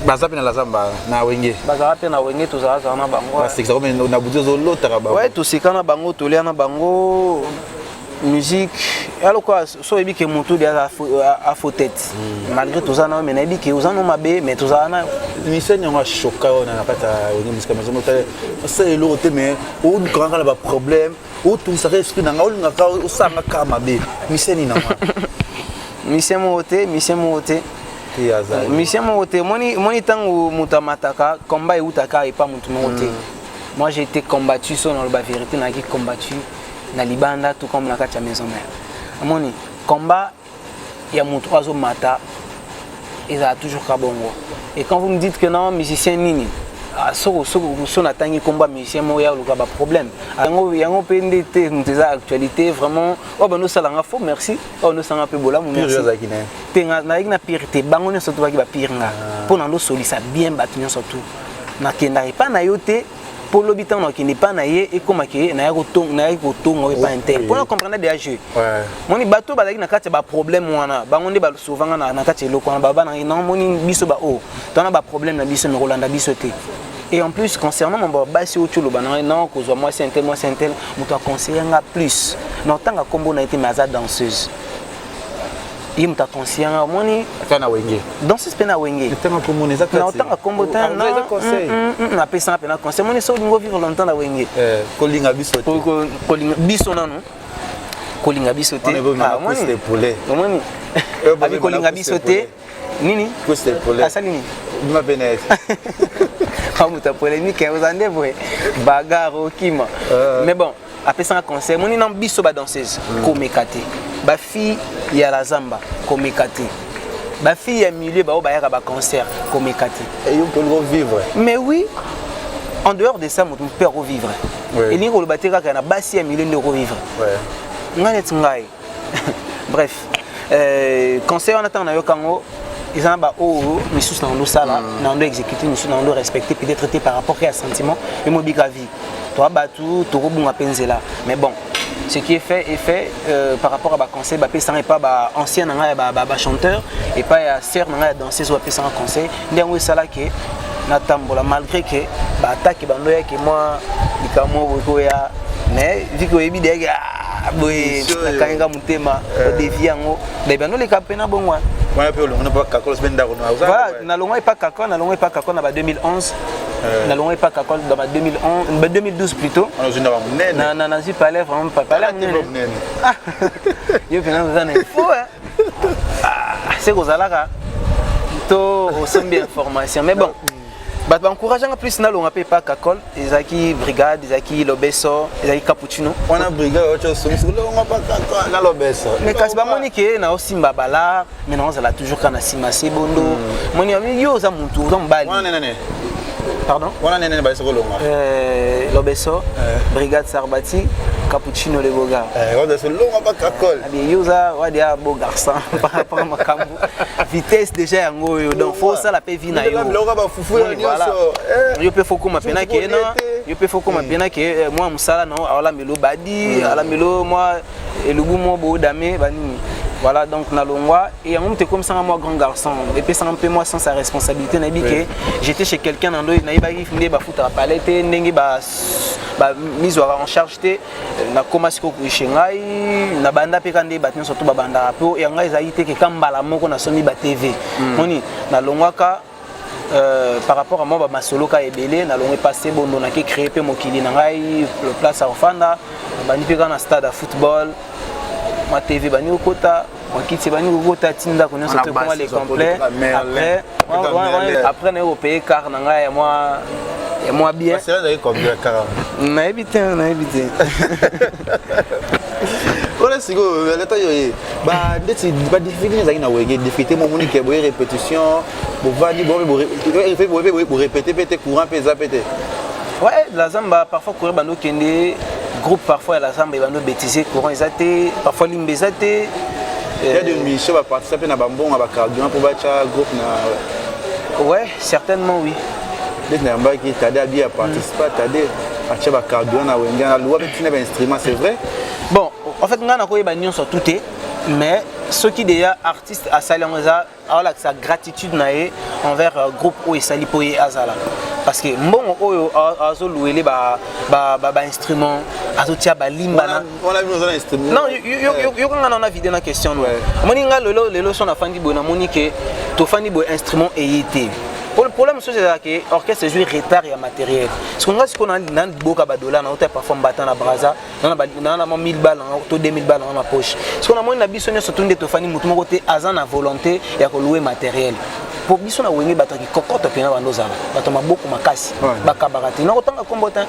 bazapi na la Zamba na Wenge bazapi na Wenge tozala na bango c'est ça comme na buzo zo lota ka bango ouais to sikana bango to lia na bango musique alors quoi so ebi ke mutu dia a fautette malgré tout ça non mais na ebi ke uzano mabe mais tout ça na misenya nga choka ona na kata Wenge Musique Maison Mère ça est l'autre mais ou quand on a des problèmes ou tout ça esprit na nga ou nga o sanga ka mabe miseni na ma misemo ote moni tango mutamataka combat et utaka et pas mutu moté moi j'ai été combattu sur dans la vérité na qui combattu na libanda tout comme la katia Maison Mère moni combat il y a mon 3 hommes mata ils a toujours kabongo et quand vous me dites que non musicien nini so na tangi combat musicien mo ya luka ba problème yango pende te muteza actualité vraiment oh ba no sala nga fo merci oh no sanga pe bola mo merci tenga na igna pire te bango ne so to ba ki ba pire nga pour na no solisa bien batunion surtout na kenda pas na yote pour l'habitant qui n'est pas naïe et comme qui n'a pas intel pour comprendre des jeux moni bateau bazaki na kati ba problème wana bangonde ba souvent na kati loko na baba na non moni biso ba oh tona ba problème na biso Rolanda biso te et en plus concernant mon baba si otulo bana non ko zo moi c'est un tel muto conseiller nga plus non tanga kombo na été maza danseuse il m'a conseillé moni kana Wenge danseuse pena Wenge tanga kombo neza kati non tanga kombo ta non na pesa pena conseil moni so ngo vivre longtemps na Wenge kolinga biso kolinga biso nanu kolinga biso te moni c'est poulet moni abi kolinga biso te nini c'est poulet asalini ma benet amuta polémique vous en devez bagarre au kima mais bon après ça conseil moni non biso ba danseuse komekate ba fille ya la Zamba komekate ba fille ya milieu ba ya ba concert komekate et on peut revivre mais oui en dehors de ça mon père revivre et ni ko bateka kana basi ya milieu de revivre ngane tsingai bref concert on attend na yo kango ils ont ba oh misus na ndo sala na ndo exécuter misus na ndo respecter peut-être traiter par rapport à sentiment et mobika vie toi batu to robunga penzela mais bon ce qui est fait par rapport à ba conseil ba pesa et pas ba ancien nanga ba chanteur et pas ya sœur nanga danseuse ou pesa un conseil ndengo sala ke na tambola malgré que ba attaque bando ya ke moi likamo ko ya mais vu que ebi de boy nakanga mutema défi yango de bando le kapena bongwa on a pas kakol benda ko na voilà na longo pas kakol na 2011 na longo pas kakol dans 2011 2012 plutôt na suis pas là vraiment pas là yo pena ça n'est fou c'est que ça là to au bien information mais bon bah encourageant plus na longa pas kakol ezaki brigade ezaki lobeso ezaki cappuccino on a brigade autre chose longa pas kakol na lobeso mais kasi ba monique na osimba bala mais non ça la toujours kana simase bondo moni yo za muntu za mbali pardon wana nene ba soko longa lobeso brigade sarbati cappuccino le boga on a longa pas kakol abi yo za wadia beau garçon par rapport à makambo vitesse déjà yango yo donc faut ça la pe vina yo longa ba fufu yo pe foko mapena ke na yo pe foko mapena ke moi musala non ala melo badi ala melo moi elubu mo bo dame bani voilà donc na longwa et on était comme ça moi grand garçon et puis ça un peu moi sans sa responsabilité na biké j'étais chez quelqu'un dans na ibaki findé ba futa palette ndenge ba mise en charge té na komasiko ku shengai na banda pe kande batni surtout ba banda po et ngai zaité ke kambala moko na somi ba TV moni na longwa ka par rapport à moi ba masolo ka ebele na longwe passé bondo na ke créer pe mokili na ngai le place à ofanda bani pe kana stade à football ma TV bani okota ma kiti bani okota tinda ko nyonso to comment les complets après na européen car na ngai moi bien c'est là combien car na évité Voilà c'est go l'état yo ba ndeti ba difficulté za ina wege difficulté mo moni ke boye répétition bo vali bo répéter péter courant pesa péter ouais la zamba parfois courir bando kende groupe parfois la zamba bando bêtiser courant ezate parfois limbezate il y a des missions va participer na bambon ba carburant pour bacha groupe na ouais certainement oui des namba qui t'as bien participer t'as des acha ba carburant na wenga na loi petit na instrument c'est vrai bon en fait ngana ko yeba nyonso tout mais ceux qui déjà artistes à Salangoza a sa gratitude naé envers groupe o esali poye azala parce que mbongo oyo azo louer ba instrument azo tia ba limba on a vu nos instruments non yo ngana na vidéo na question moni nga lelo son afandi bona moni ke to fandi bo instrument eyité. Le problème c'est que l'orchestre joue retard et matériel. Ce qu'on a c'est qu'on a beaucoup de dollars, on a parfois battant la braza, on a 1000 balles, on a 2000 balles dans ma poche. Ce qu'on a moins d'habitude surtout des tofani mutumo côté azan à volonté et à louer matériel. Pour biso na wengi bato qui cocotte pena bandoza. Bato maboko makasi, bakabarate. Na otanga combattant.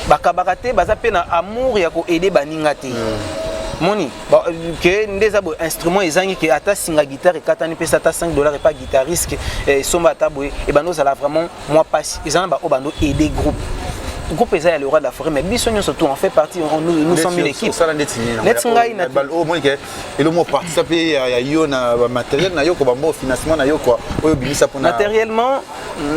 Bakabarate baza pena amour ya ko aider baningati. Moni que ndeza bo instrument ezangi que ata singa guitare et katani pesa ta $5 et pas guitariste et somba taboué et bando ça la vraiment moi passe ils en ba o bando aider groupe eza le roi de la forêt mais bisonyo surtout on fait partie nous sommes une équipe ça la netini netinga ina bal au moins que et le mot participer ya yo na matériel na yo ko bambo financement na yo quoi oyo bimisa pona matériellement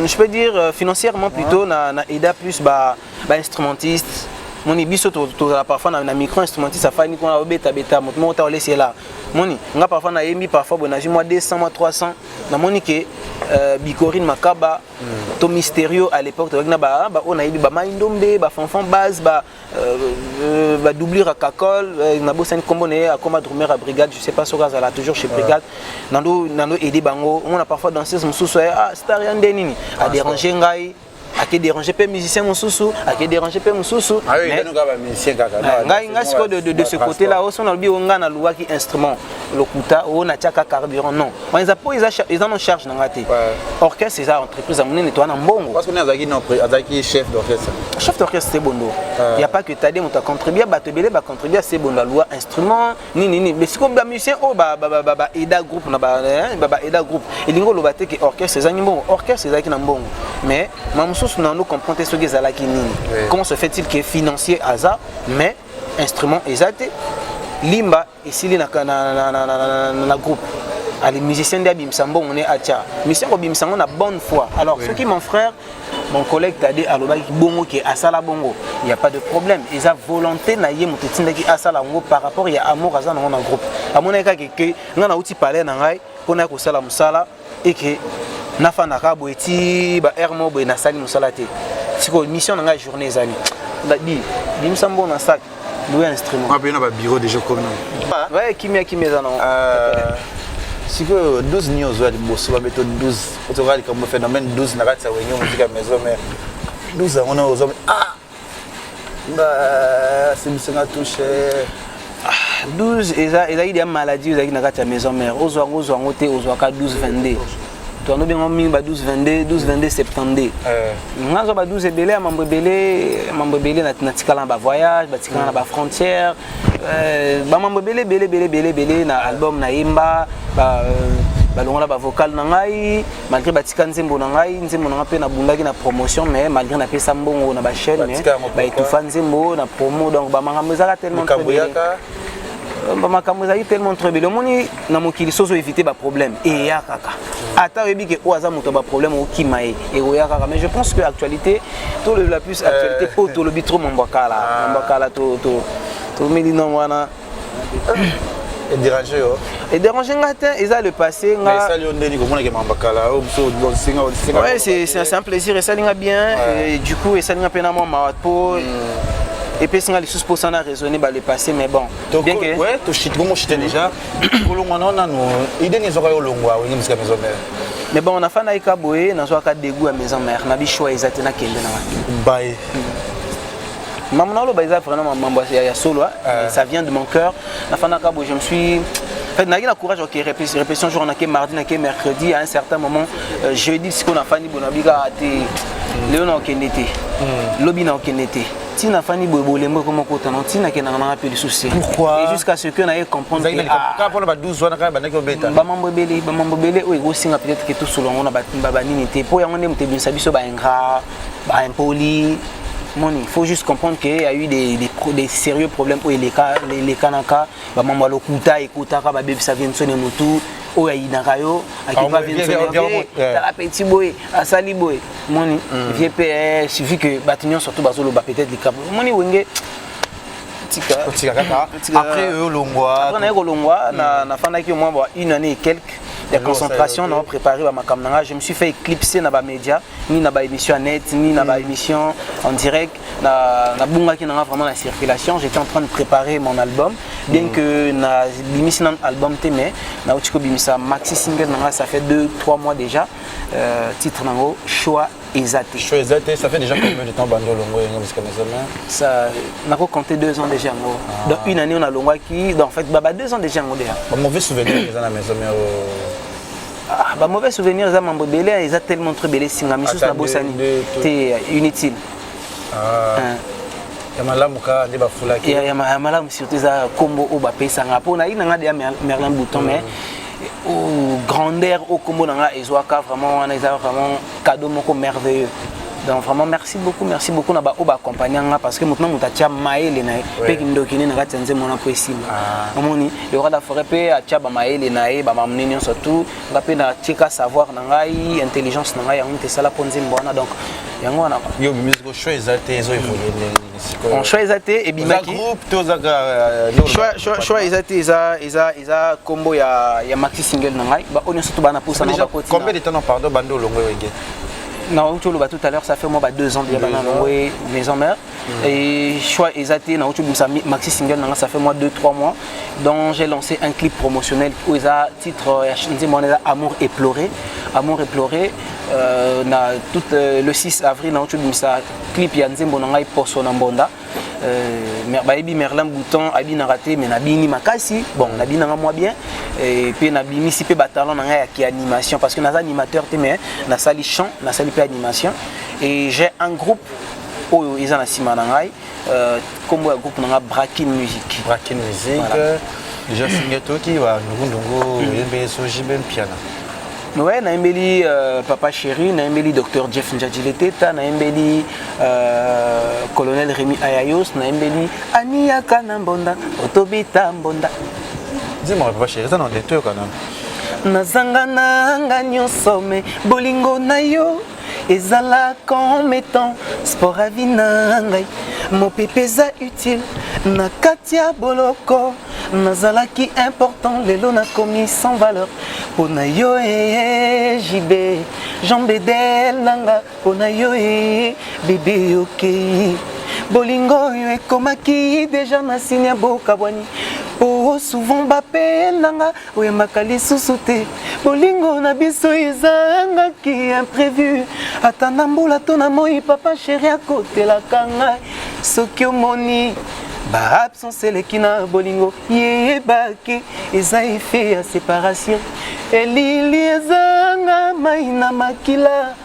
je peux dire financièrement plutôt na aida plus ba instrumentiste moni biso to parfois na micro instrumentiste ça fani qu'on a beta mo ta laisser là moni nga parfois na yembi parfois bon na moi 200 moi 300 na moni que Bicorine Makaba to Mysterio à l'époque na ba on a yebi ba maindombe ba fanfan base ba doublure à Kakol na bo sen combo né à comme drummer à brigade je sais pas sur là toujours chez brigade nando aider bango on a parfois danseuse mususu star yandeni a déranger ngai à qui déranger pas musicien mon sousou à qui déranger pas mon sousou mais nous avons musicien de ce côté là aussi on a bien on a loi qui instrument le kuta on a tchaka carburant non mais ils en ont charge dans raté orchestre c'est ça entreprise à mon nettoyer en bongo parce qu'on a zaki non zaki chef d'orchestre c'est bondo il y a pas que Tadé on t'a contribué ba te belé ba contribuer c'est bon la loi instrument ni mais si comme musicien oh ba eda groupe na ba eda groupe et lingo lo baté que orchestre c'est zaki bongo orchestre c'est zaki na bongo mais nous comprenons ce que là qui comment se fait-il que financier hasard mais instrument exact limba et s'il na groupe les musiciens d'Abim Sambo on est atia musicien Abim Sambo on a bonne foi alors ce qui mon frère mon collègue t'a dit alobaki bongo qui asala bongo il y a pas de problème ils a volonté na ye mutetinda ki asala bongo par rapport il y a amour azana dans un groupe amona ka que ngana uti parler na ngai pona ko sala musala et que na fa na ka boeti ba hermo bo na sali musala te siko mission na ngai journée zali la di dimsambo na sac louer instrument on a un bureau déjà comme nous ouais kimia kimeza non si que 12 news wa bosso ba méthode 12 autoral comme phénomène 12 na kati ya wenyo musique maison mais 12 on a aux hommes c'est une touche 12 eza idée maladie eza na kati ya maison mère ozwa ngote ozwa ka 12 22 to no bengo mi ba 12 22 12 22 72 ngazo ba 12 ebele mambo ebele na tikala ba voyage ba tikala na ba frontière ba mambo ebele na album na imba ba balongola ba vocal na ngai malgré batika nzembo na ngai pe na bundaki na promotion mais malgré na pesa mbongo na ba chaîne mais ba etufa nzembo na promo donc ba makambo ezaka tellement makambo ezali tellement très bien omoni na mokili soso éviter ba problème eya kaka ata oyebi ke oyo aza moto ba problème okima ye ekoya kaka mais je pense que actualité to la plus actualité po tolobi trop mambakala to meli non wana et déranger ngatin eza le passé nga ouais c'est un plaisir et ça linga bien et du coup et ça linga pena moi ma po et puis singa les choses pour ça na raisonner ba le passé mais bon bien que ouais to shit bon shit déjà kolongwa na no idée ni zoka yo longwa oui musique maison mère mais bon on a fait na ikaboye na zo ka dégoût à maison mère na bi choix exactement na kende na bye maman lo ba vraiment mambo ya solo ça vient de mon cœur na fana kabo je me suis en fait n'a courage OK répétition jour on a que mardi na que mercredi à un certain moment jeudi ce qu'on a fani bonabiga té léona okenete lobi na okenete tina fani bolembo comme ko tana tina ke na na appel souci pourquoi et jusqu'à ce que na comprendre ka pona ba 12 wana ka ba ndaki obeta ba mambo bele o ego singa peut-être que tout solongo na ba nini te po yango ndem te binsa biso ba ingra ba impoli. Il faut juste comprendre qu'il y a eu des sérieux problèmes où les kanaka, maman lokuta écouta ka ba bébé ça vient sonner motu o ya inakayo akiba vient sonner la petit boy asali boy moni VPS suffit que batignon surtout bazolo ba peut-être les cap moni wenge tika après longwa na fana ki moi une année et quelques de concentration on a préparé ma caméra je me suis fait éclipser na ba média ni na ba émission net ni na ba émission en direct na bunga qui na vraiment la circulation j'étais en train de préparer mon album bien que na bimisi na album mais na utiko bimisa maxi single na ça fait 2-3 mois déjà titre nango choix Ezaté. Ça fait déjà combien de temps Bando Longo et musique maison mère? Ça n'a pas compté 2 ans déjà. Dans une année on a Longo qui en fait 2 ans déjà déjà. Mauvais souvenir de la maison mère. Bah mauvais souvenir ça mambo belé ils a tellement très belé singa misus na bosani té inutile. Ya malamu ka de ba fulaki. Ya malamu surtout za combo o ba pesa ngapo na ina ngade ya Merlin Bouton mais au grandeur au combo nanga ezwaka vraiment on a vraiment cadeau moko merveilleux. Donc vraiment merci beaucoup na ba o ba accompagnanga parce que maintenant mutatia maele na pe kindokini na katenze mona poesima. Omoni le roi da forêt pe atia ba maele na e ba mamnini surtout ngape na tika savoir na ngai intelligence na ngai yango te sala ponze mbona donc yango wana yo musique choix Ezaté ezo évoluer on choix Ezaté et bimaki groupe tozaka choix Ezaté isa combo ya maxi single na ngai ba onyo surtout bana pousa na ba koti. Combien de temps pardon Bando Longo wenge? Non, tout à l'heure, ça fait moi 2 ans déjà maison mère. Et choix Ezaté, maxi single, ça fait moi 2-3 mois. Donc j'ai lancé un clip promotionnel où il y a titre Amour éploré. Amour éploré. Le 6 avril, il y a un clip Yanzembo Nangai Poso Nambonda. Merlin Bouton, Abi Naraté, mais Nabini Makasi. Bon, Nabi Nanga moi bien. Et puis Nabini Sipé Batalon Nanga qui est animation. Parce que nous sommes animateurs, mais nous sommes chant, nous sommes animation. Et j'ai un groupe où ils sont en Nangai. Comme un groupe Nanga Brakin Music. Brakin Music. Déjà signé Toki, Nungungo, Soji Ben Piana. Ouais, na embeli Papa Chéri, na embeli Dr Jeff Njadjileteta, na embeli Colonel Rémi Ayayos, na embeli Ania Kanambonda, Otobita Mbonda. Dis-moi Papa Chéri, ça non des quand même. Nazanga nanga nyosome bolingo na yo ezala comme étant sport à vinangai mon pépéza utile na katia boloko nazalaki important lelo na commis sans valeur pona yo jibe jambe delanga pona yo bébé ok bolingo yo ekomaki déjà na sinya bokabwani oh souvent bape nanga oyembaka lisusu te bolingo na biso ezangaki imprévu ata na mbula to na moi papa chéri akotelaka ngai soki omoni baabsence eleki na bolingo yebaki eza efe ya séparation elili ezanga mai na makila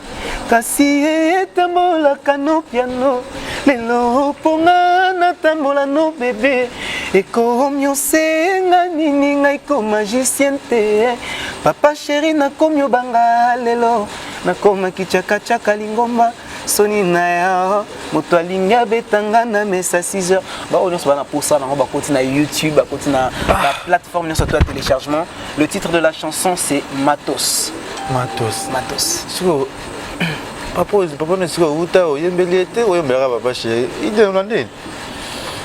kasi etambolaka no piano lelo mponga natambola no bebe ekomi osenga nini ngai ko magicien te papa chéri nakomi obanga lelo nakomaki chakachaka lingomba soni na ya moto alingi abetanga na mesa 6 heures bao nyonso bana posa nango bakoti na YouTube bakoti na la plateforme nyonso to ya téléchargement. Le titre de la chanson c'est Matos. Siko papa ne siko uta oyembeli ete oyembela papa chéri ide onande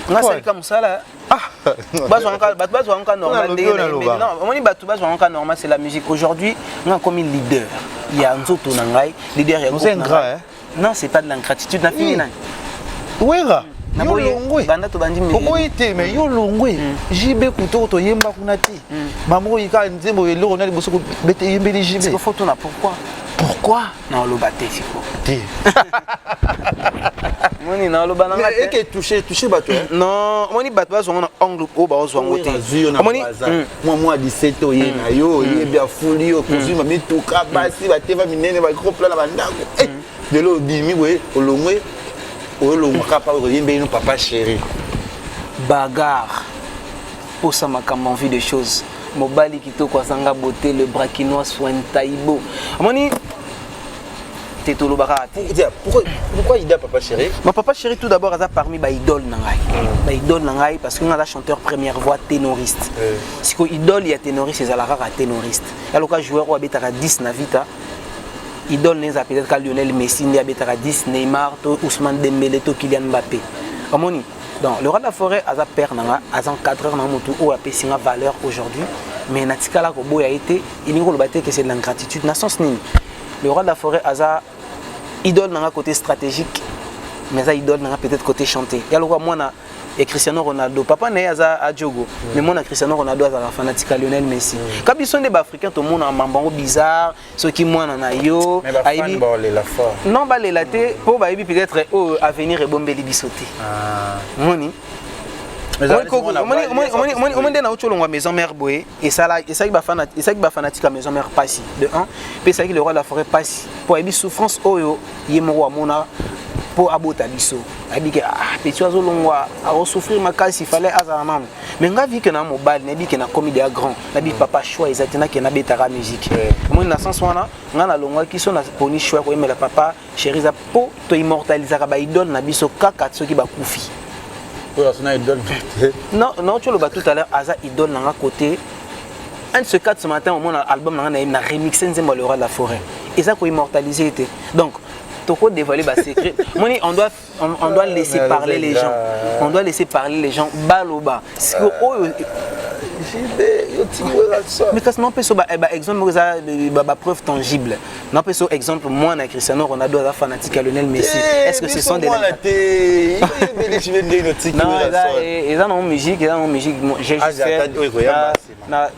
nga salika musala bazwanga normal non omoni bato bazwanga normal c'est la musique aujourd'hui nga comme leader ya nzoto na ngai leader ya c'est ingrat non c'est pas de l'ingratitude na fini nani wera yo longwe banda to bandi me poko ite mais yo longwe jibe kuto to yemba kuna ti mamo yika nzembo eloko na liboso bete yembeli jibe c'est photo na pourquoi non lo baté siko ti moni na lo bananga te que toucher bato non moni bato bazonga na angle o ba ozwango te moni moi 17 o yena yo yebia fuli yo kuzima mituka basi bateva minene ba groupe na bandako de lo bimi we olongwe kapa oyembe no papa chéri bagarre pour ça ma comme envie de choses mobali kitoko asanga beauté le brakinois soin taïbo moni Tétolo Bara. Pourquoi Ida Papa Chéri? Ma Papa Chéri tout d'abord a parmi ba idole nangai. Ba idole nangai parce qu'on a la chanteur première voix ténoriste. Si ko idole ya ténoriste c'est la rare ténoriste. Ya loka joueur ou abetaka 10 na vita. Idole neza peut-être ka Lionel Messi ni abetaka 10 Neymar to Ousmane Dembélé to Kylian Mbappé. Amoni. Donc le roi de la forêt a père nanga a 4 heures na moto ou a pesi nga valeur aujourd'hui mais natika la ko boya été il ngo lobaté que c'est de l'ingratitude na sens nini. Le roi de la forêt a idole dans un côté stratégique, mais ça idole dans peut-être côté chanté. Il y a le roi moi et Cristiano Ronaldo. Papa n'est à Diogo, mais moi Cristiano Ronaldo a la fanatique à Lionel Messi. Quand ils sont des Africains, tout le monde a un mambo bizarre, ceux qui moi en a yo. Mais la fan la fort. Non bah les latés pour bah peut-être à venir et bomber les bisotés. Moni. Moi na ucholongwa maison mère boé et ça qui fanatique à maison mère passi de 1 puis ça qui le roi de la forêt passi pour ebi souffrance oyo yemo wa mona pour abota biso abike petit oiseau longwa a souffrir makasi fallait azana mam mais nga vi que na mobile na bi que na comédie grand na bi papa choix exactement que na betara musique moi na sens wana nga na longwa qui sont na poni choix ko emela papa chéri za po to immortaliser ba idole na biso kaka soki ba kufi. Non, tu l'as tout à l'heure, Aza idole dans côté. Un de ces 4 ce matin, au moins, l'album a remixé le roi de la forêt. Et ça, pour immortaliser. Donc, Toko dévoiler le secret. On doit laisser parler les gens. On doit laisser parler les gens. Baloba. Mais qu'est-ce qu'on peut faire exemple preuve tangible. Non peut exemple moi na Cristiano Ronaldo a fanatique à Lionel Messi. Est-ce que ce sont des non, ils ont musique, j'ai juste fait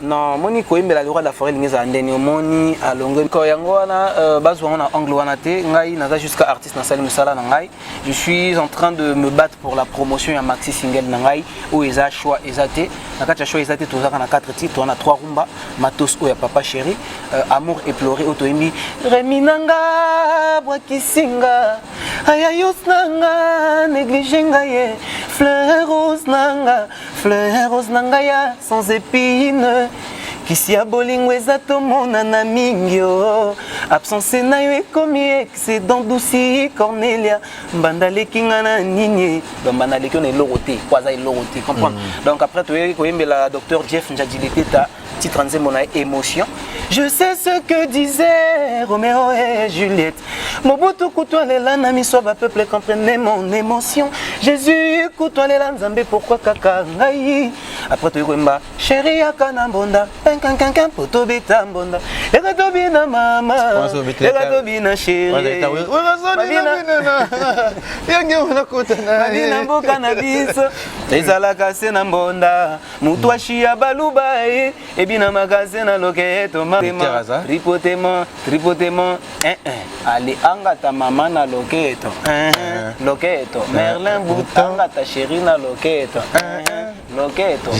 non moni ko imbela le roi de la forêt ngeza ndeni moni alongo ko yango na bazwa na angle wana te ngai naza jusqu'à artiste na sali musala na ngai. Je suis en train de me battre pour la promotion ya maxi single na ngai où eza choix ezate na kati choix ezate tozaka na 4 titres on a 3 rumba matos o ya papa chéri amour éploré otoimbi reminanga bwakisinga ayayos nanga négligenga ye fleur rose nanga ya sans épines kisi ya bolingo ezatomona na mingio absence na yo ekomi excédent douci Cornelia mbanda leki nga na nini mbanda leki on eloko te kwaza eloko te comprendre donc après tu koyembela docteur Jeff Njadiliteta titre nzembo na émotion Je sais ce que disaient Roméo et Juliette. Mobutu Kutwalela Namiso va peuple comprenez mon émotion. Jésus Kutwalela Nzambe pourquoi kaka ngai. Après tu remba chéri akanambonda penkankankan poto betambonda. Ega bina mama. Ega bina chéri. Yange wana kutana. Bina mboka na biso. Ezalaka se na mbonda. Mutu ashia baluba e bina magazena loketo mama. Tripotement. Allez, anga ta maman na loketo. Loketo. Merlin Boutanga ta chérie na loketo. Loketo.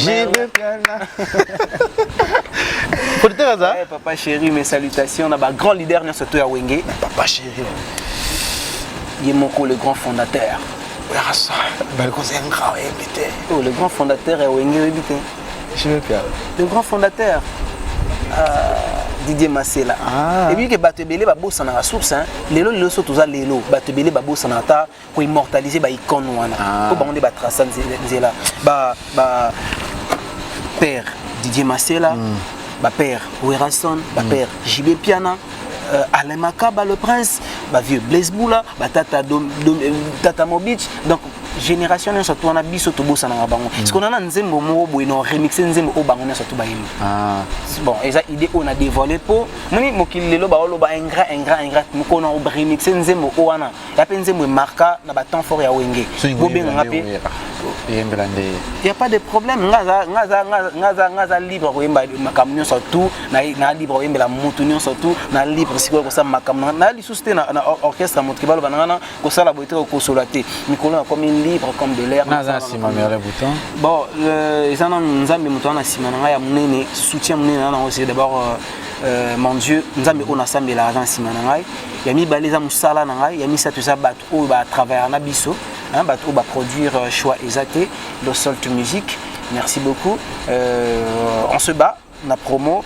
Papa chéri, mes salutations. On a un grand leader, surtout à Wenge. Papa chéri. Yemoko, le grand fondateur. Oh, le grand fondateur est Wenge. Le grand fondateur. Didier Massela. Et puis que Batebele ba bossa na source hein. Lelo so toza lelo Batebele ba bossa na ta ko immortaliser ba icône wana. Ko bango ba tracer nzela. Ba père Didier Massela, ba père Werason, ba père JB Piana, Alain Makaba le prince, ba vieux Blaise Boula, ba Tata Mobich. Donc génération surtout on a biso to bossa na bango. Parce qu'on a nzembo mo bo ino remixer nzembo o bango na surtout ba yimo. Bon, et ça idée on a dévoilé pour moni mokili lelo ba olo ba ingrat moko na o remixer nzembo o wana. Ya pe nzembo marka na ba temps fort ya Wenge. Bo ben ngapi. Il y a pas de problème. Ngaza libre ko yemba makamnyo surtout na libre yemba la motunyo surtout na libre siko ko sa makamna na li susté na orchestre motki balo banana ko sala boité ko solaté. Nicolas comme libre comme de l'air. Bon, ils en ont nzambe muto na sima na ya munene soutien munene na aussi d'abord mon Dieu nzambe on a sambe la agence sima na ngai ya mi baleza musala na ngai ya mi sa tout ça bat o ba travers na biso hein bat o ba produire choix exacté de Salt Music. Merci beaucoup. On se bat na promo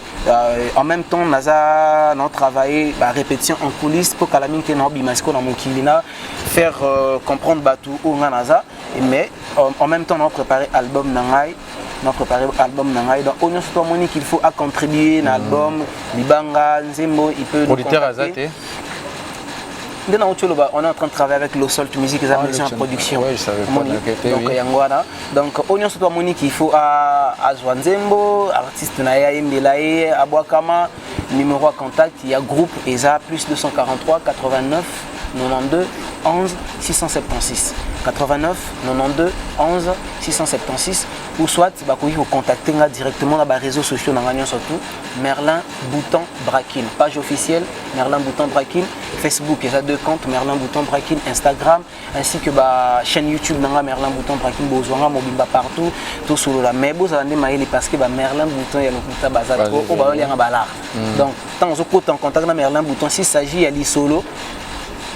en même temps naza on travaillé la répétition en coulisses pour que la mine na bimasiko na mokilina faire comprendre batu o naza mais en même temps on a préparé album nangai album nangai donc on surtout moni qu'il faut à contribuer à l'album libanga nzembo il peut auditeur azate. On est en train de travailler avec le Salt Music et la maison en production. Oui, je savais pas. Donc, Yangwana. Donc, on est surtout Monique, il faut à Zwanzembo, artiste Naya Mbelaye, à Boakama, numéro à contact, il y a groupe ESA plus 243 89 92 11 676. 89 92 11 676 ou soit vous contacter directement dans les réseaux sociaux surtout Merlin Bouton Brakin, page officielle Merlin Bouton Brakin, Facebook il y a 2 comptes Merlin Bouton Brakin, Instagram ainsi que chaîne YouTube Merlin Bouton Brakin bozwanga mobimba partout tout sur la mais vous allez mailler parce que Merlin Bouton ya lokuta bazat au ba balar donc tant en contact avec Merlin Bouton s'il s'agit à solo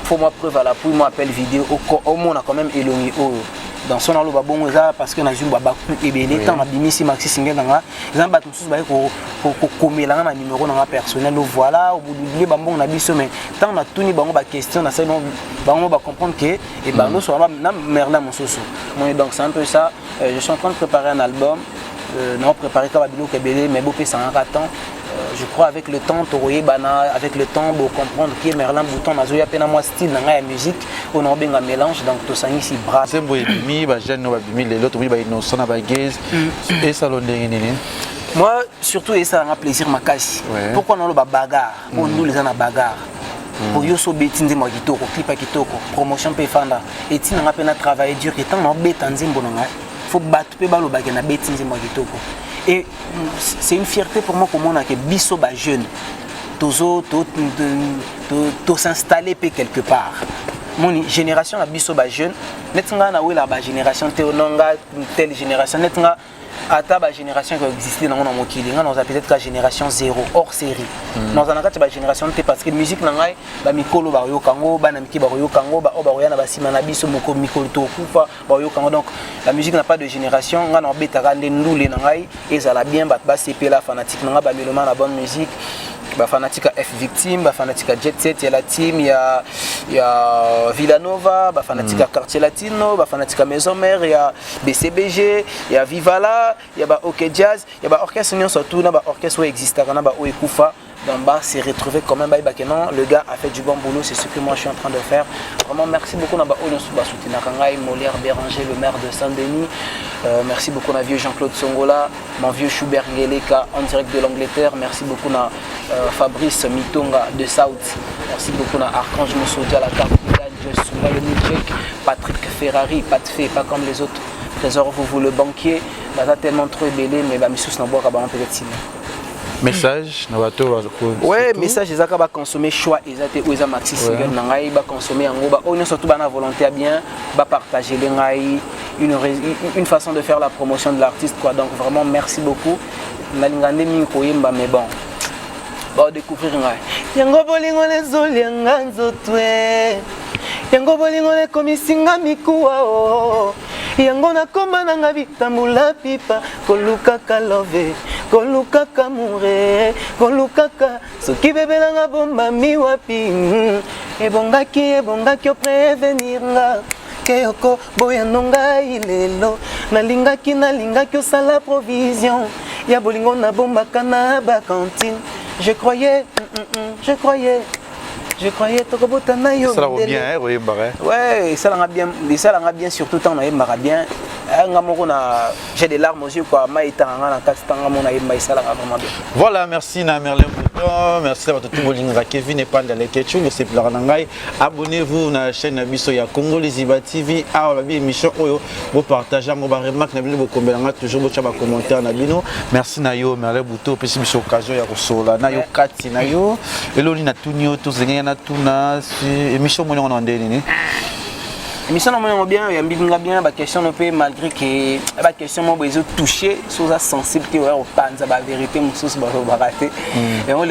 faut moi preuve à la pour moi appel vidéo au moins on a quand même éloigné dans son alo ba bongo za parce que na zumba ba plus ebele tant na bimisi maxi single nga za ba tous ba ko komela na numéro na personnel voilà au bout du ba bongo na biso mais tant na tuni bango ba question na ça non bango ba comprendre que et ba no so na Merlin Mososo donc c'est un peu ça je suis en train de préparer un album non préparer ka ba bilo kebele mais beau ça en temps je crois avec le temps avec le temps pour comprendre qui est Merlin Bouton nazo ya pena moi style na musique on a bien un mélange donc to sangi si bras sembo emi ba jeune ba bimi les autres ba innocent na ba gaze et salon ndenge moi surtout et ça a plaisir makasi pourquoi on ba bagarre on nous les na bagarre pour yo so betinze mo kitoko clip à kitoko promotion pe fanda et ti na pena travailler dur et tant na beta nzimbo na faut battre pe balo ba na betinze mo kitoko. Et c'est une fierté pour moi comme on a que biso ba jeune tozo to s'installer quelque part. Mon génération la biso ba jeune netinga na we la ba génération teonanga telle génération netinga ata ba génération qui existait dans mon mokili nga on a peut-être la génération 0 hors série. Nous on a ba génération te parce que musique na ngai ba mikolo ba yo kango ba na miki ba yo kango ba o ba ya na ba sima na biso moko mikolo to kufa ba yo kango donc la musique n'a pas de génération nga na betaka ndendule na ngai ezala bien ba CP la fanatique nga ba mélomane la bonne musique Fanatica F Victime, Fanatica Jet Set, il y a la team, il y a Villanova, Fanatica Quartier Latino, Fanatica Maison Mère, il y a BCBG, il y a Vivala, il y a OK Jazz, il y a Orchestre Union surtout, il y a Orchestre Exista, il y a Ouekoufa. D'en bas, c'est retrouvé quand même. Le gars a fait du bon boulot, c'est ce que moi je suis en train de faire. Vraiment, merci beaucoup. Molière Béranger, le maire de Saint-Denis. Merci beaucoup à vieux Jean-Claude Songola, mon vieux Schubert Ngeleka en direct de l'Angleterre. Merci beaucoup à Fabrice Mitonga de South. Merci beaucoup à Archange Moussodia, la carte Patrick Ferrari, pas de fait, pas comme les autres. Trésor, vous le banquier. Bah, tellement trop ébélé, mais Missous n'a pas peut-être. Message, ouais, message, ils ont consommé choix, ils ont maxi single, ils ont consommé en gros, on est surtout dans la volonté à bien, partager les une façon de faire la promotion de l'artiste, quoi. Donc vraiment merci beaucoup. Mais bon, on découvrir yango bolingo les olianga nzotwe, yango bolingo les komisinga mikuwa o. Yango na koma na ngabi tambula pipa koluka kalove koluka kamure koluka soki bebela nga bomba miwapi ebongaki o prevenir nga keyoko boya nonga ilelo nalingaki osala provision ya bolingo na bomba kana ba cantine je croyais Tokobota na yo. Ça va bien, oui, ouais, ça l'a bien, surtout tant on a bien. J'ai des larmes aux yeux, quoi. Voilà, merci na Merlin Bouton, merci à tout le monde Kevin et Panda les Ketchou, c'est pour la abonnez-vous à la chaîne Biso ya Congoliziba TV. Ah, la émission Oyo, vous partagez, vous remarquez, vous commentez toujours, vous commentaire na bino. Merci na yo Merlin Bouton, puis c'est occasion ya Rosola, na yo Kati na yo, eloni na tunio tous na tuna émission mo on ndeni. Émission normalement bien, il y a bien, question non peut malgré que la question moi besoin toucher sur la sensibilité au panza la vérité mon sous baraté et on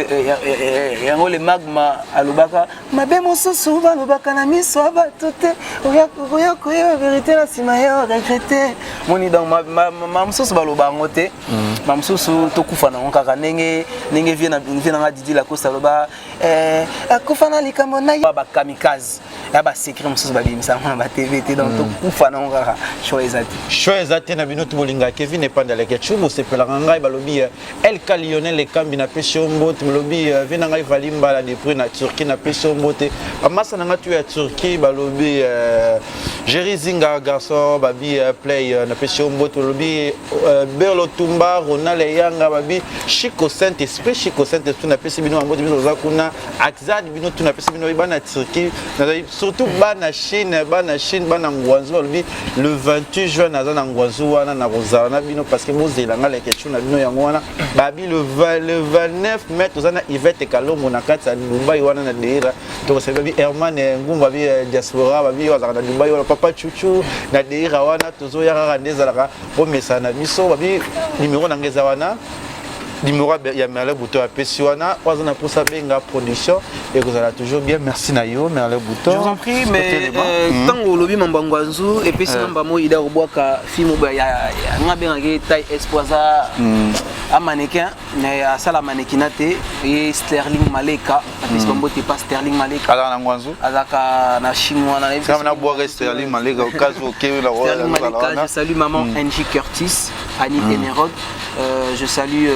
le magma à l'obaka ma be mon sous ba l'obaka na mi so ba tout oya la vérité la si mayo regretter moni donc ma sous ba l'obaka ngote ma sous to kufa na onka ndenge vient na Didi la Costa loba akufa na likambo na ba kamikaze ya ba secret mon sous ba bimisa TVT dans tout kufa na ngara choisati na bino tubolinga Kevin Panda le Ketchou c'est pour la ngai balobi El Lionel le kambi na peshombo tulobi vina ngai valimba la depuis na Turquie na peshombo te amasa na ngatu ya Turquie balobi Jerry Zinga garçon babi play na peshombo tulobi Berlo Tumba Ronald Yanga babi Chico Saint-Esprit na pesi bino ambo bino za kuna Axad bino tuna pesi bino bana Turquie surtout bana Chine le 28 juin naza na ngwazu wana na rozana bino parce que mozela nga leke chuna bino yango wana babi le 29 mai tozana Yvette Kalombo na kati ya Dubai wana na Deira to se babi Herman Ngumba babi diaspora babi wazaka na Dubai wana papa chuchu na Deira wana tozo ya rara ndezalaka po mesana biso babi numéro na ngeza wana numéro ya Merlin Bouton à Pessiwana, on a pour sa benga production et vous allez toujours bien. Merci Nayo, Merlin Bouton. Je vous en prie, mais tant que lobby Mambangwazu et puis sinon Bamo Ida Oboaka film ya nga benga taille espoisa à mannequin mais à ça la mannequinate et Sterling Maleka parce que Bambo pas Sterling Maleka ala na Ngwanzu azaka na chinois na ça na boire Sterling Maleka au cas où OK la je salue maman Angie Curtis, Annie Emerald, je salue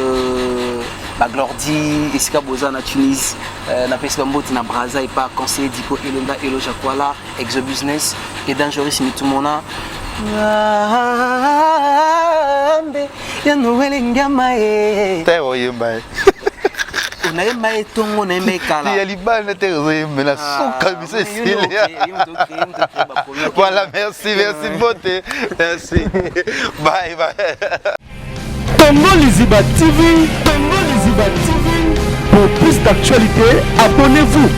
Glordi, Esika Boza na Tunis, na Pesca Mboti na Braza et pas conseiller Diko Elonda Elo Jakwala, Exo Business et Dangerous Mitumona. Ya Noël Ngamae. Teo yemba. On a aimé tongo on a aimé kala. Il y a libane teo yemba na soka bise silia. Voilà, merci Boté. Merci. Bye. Congoliziba TV, pour plus d'actualités, abonnez-vous.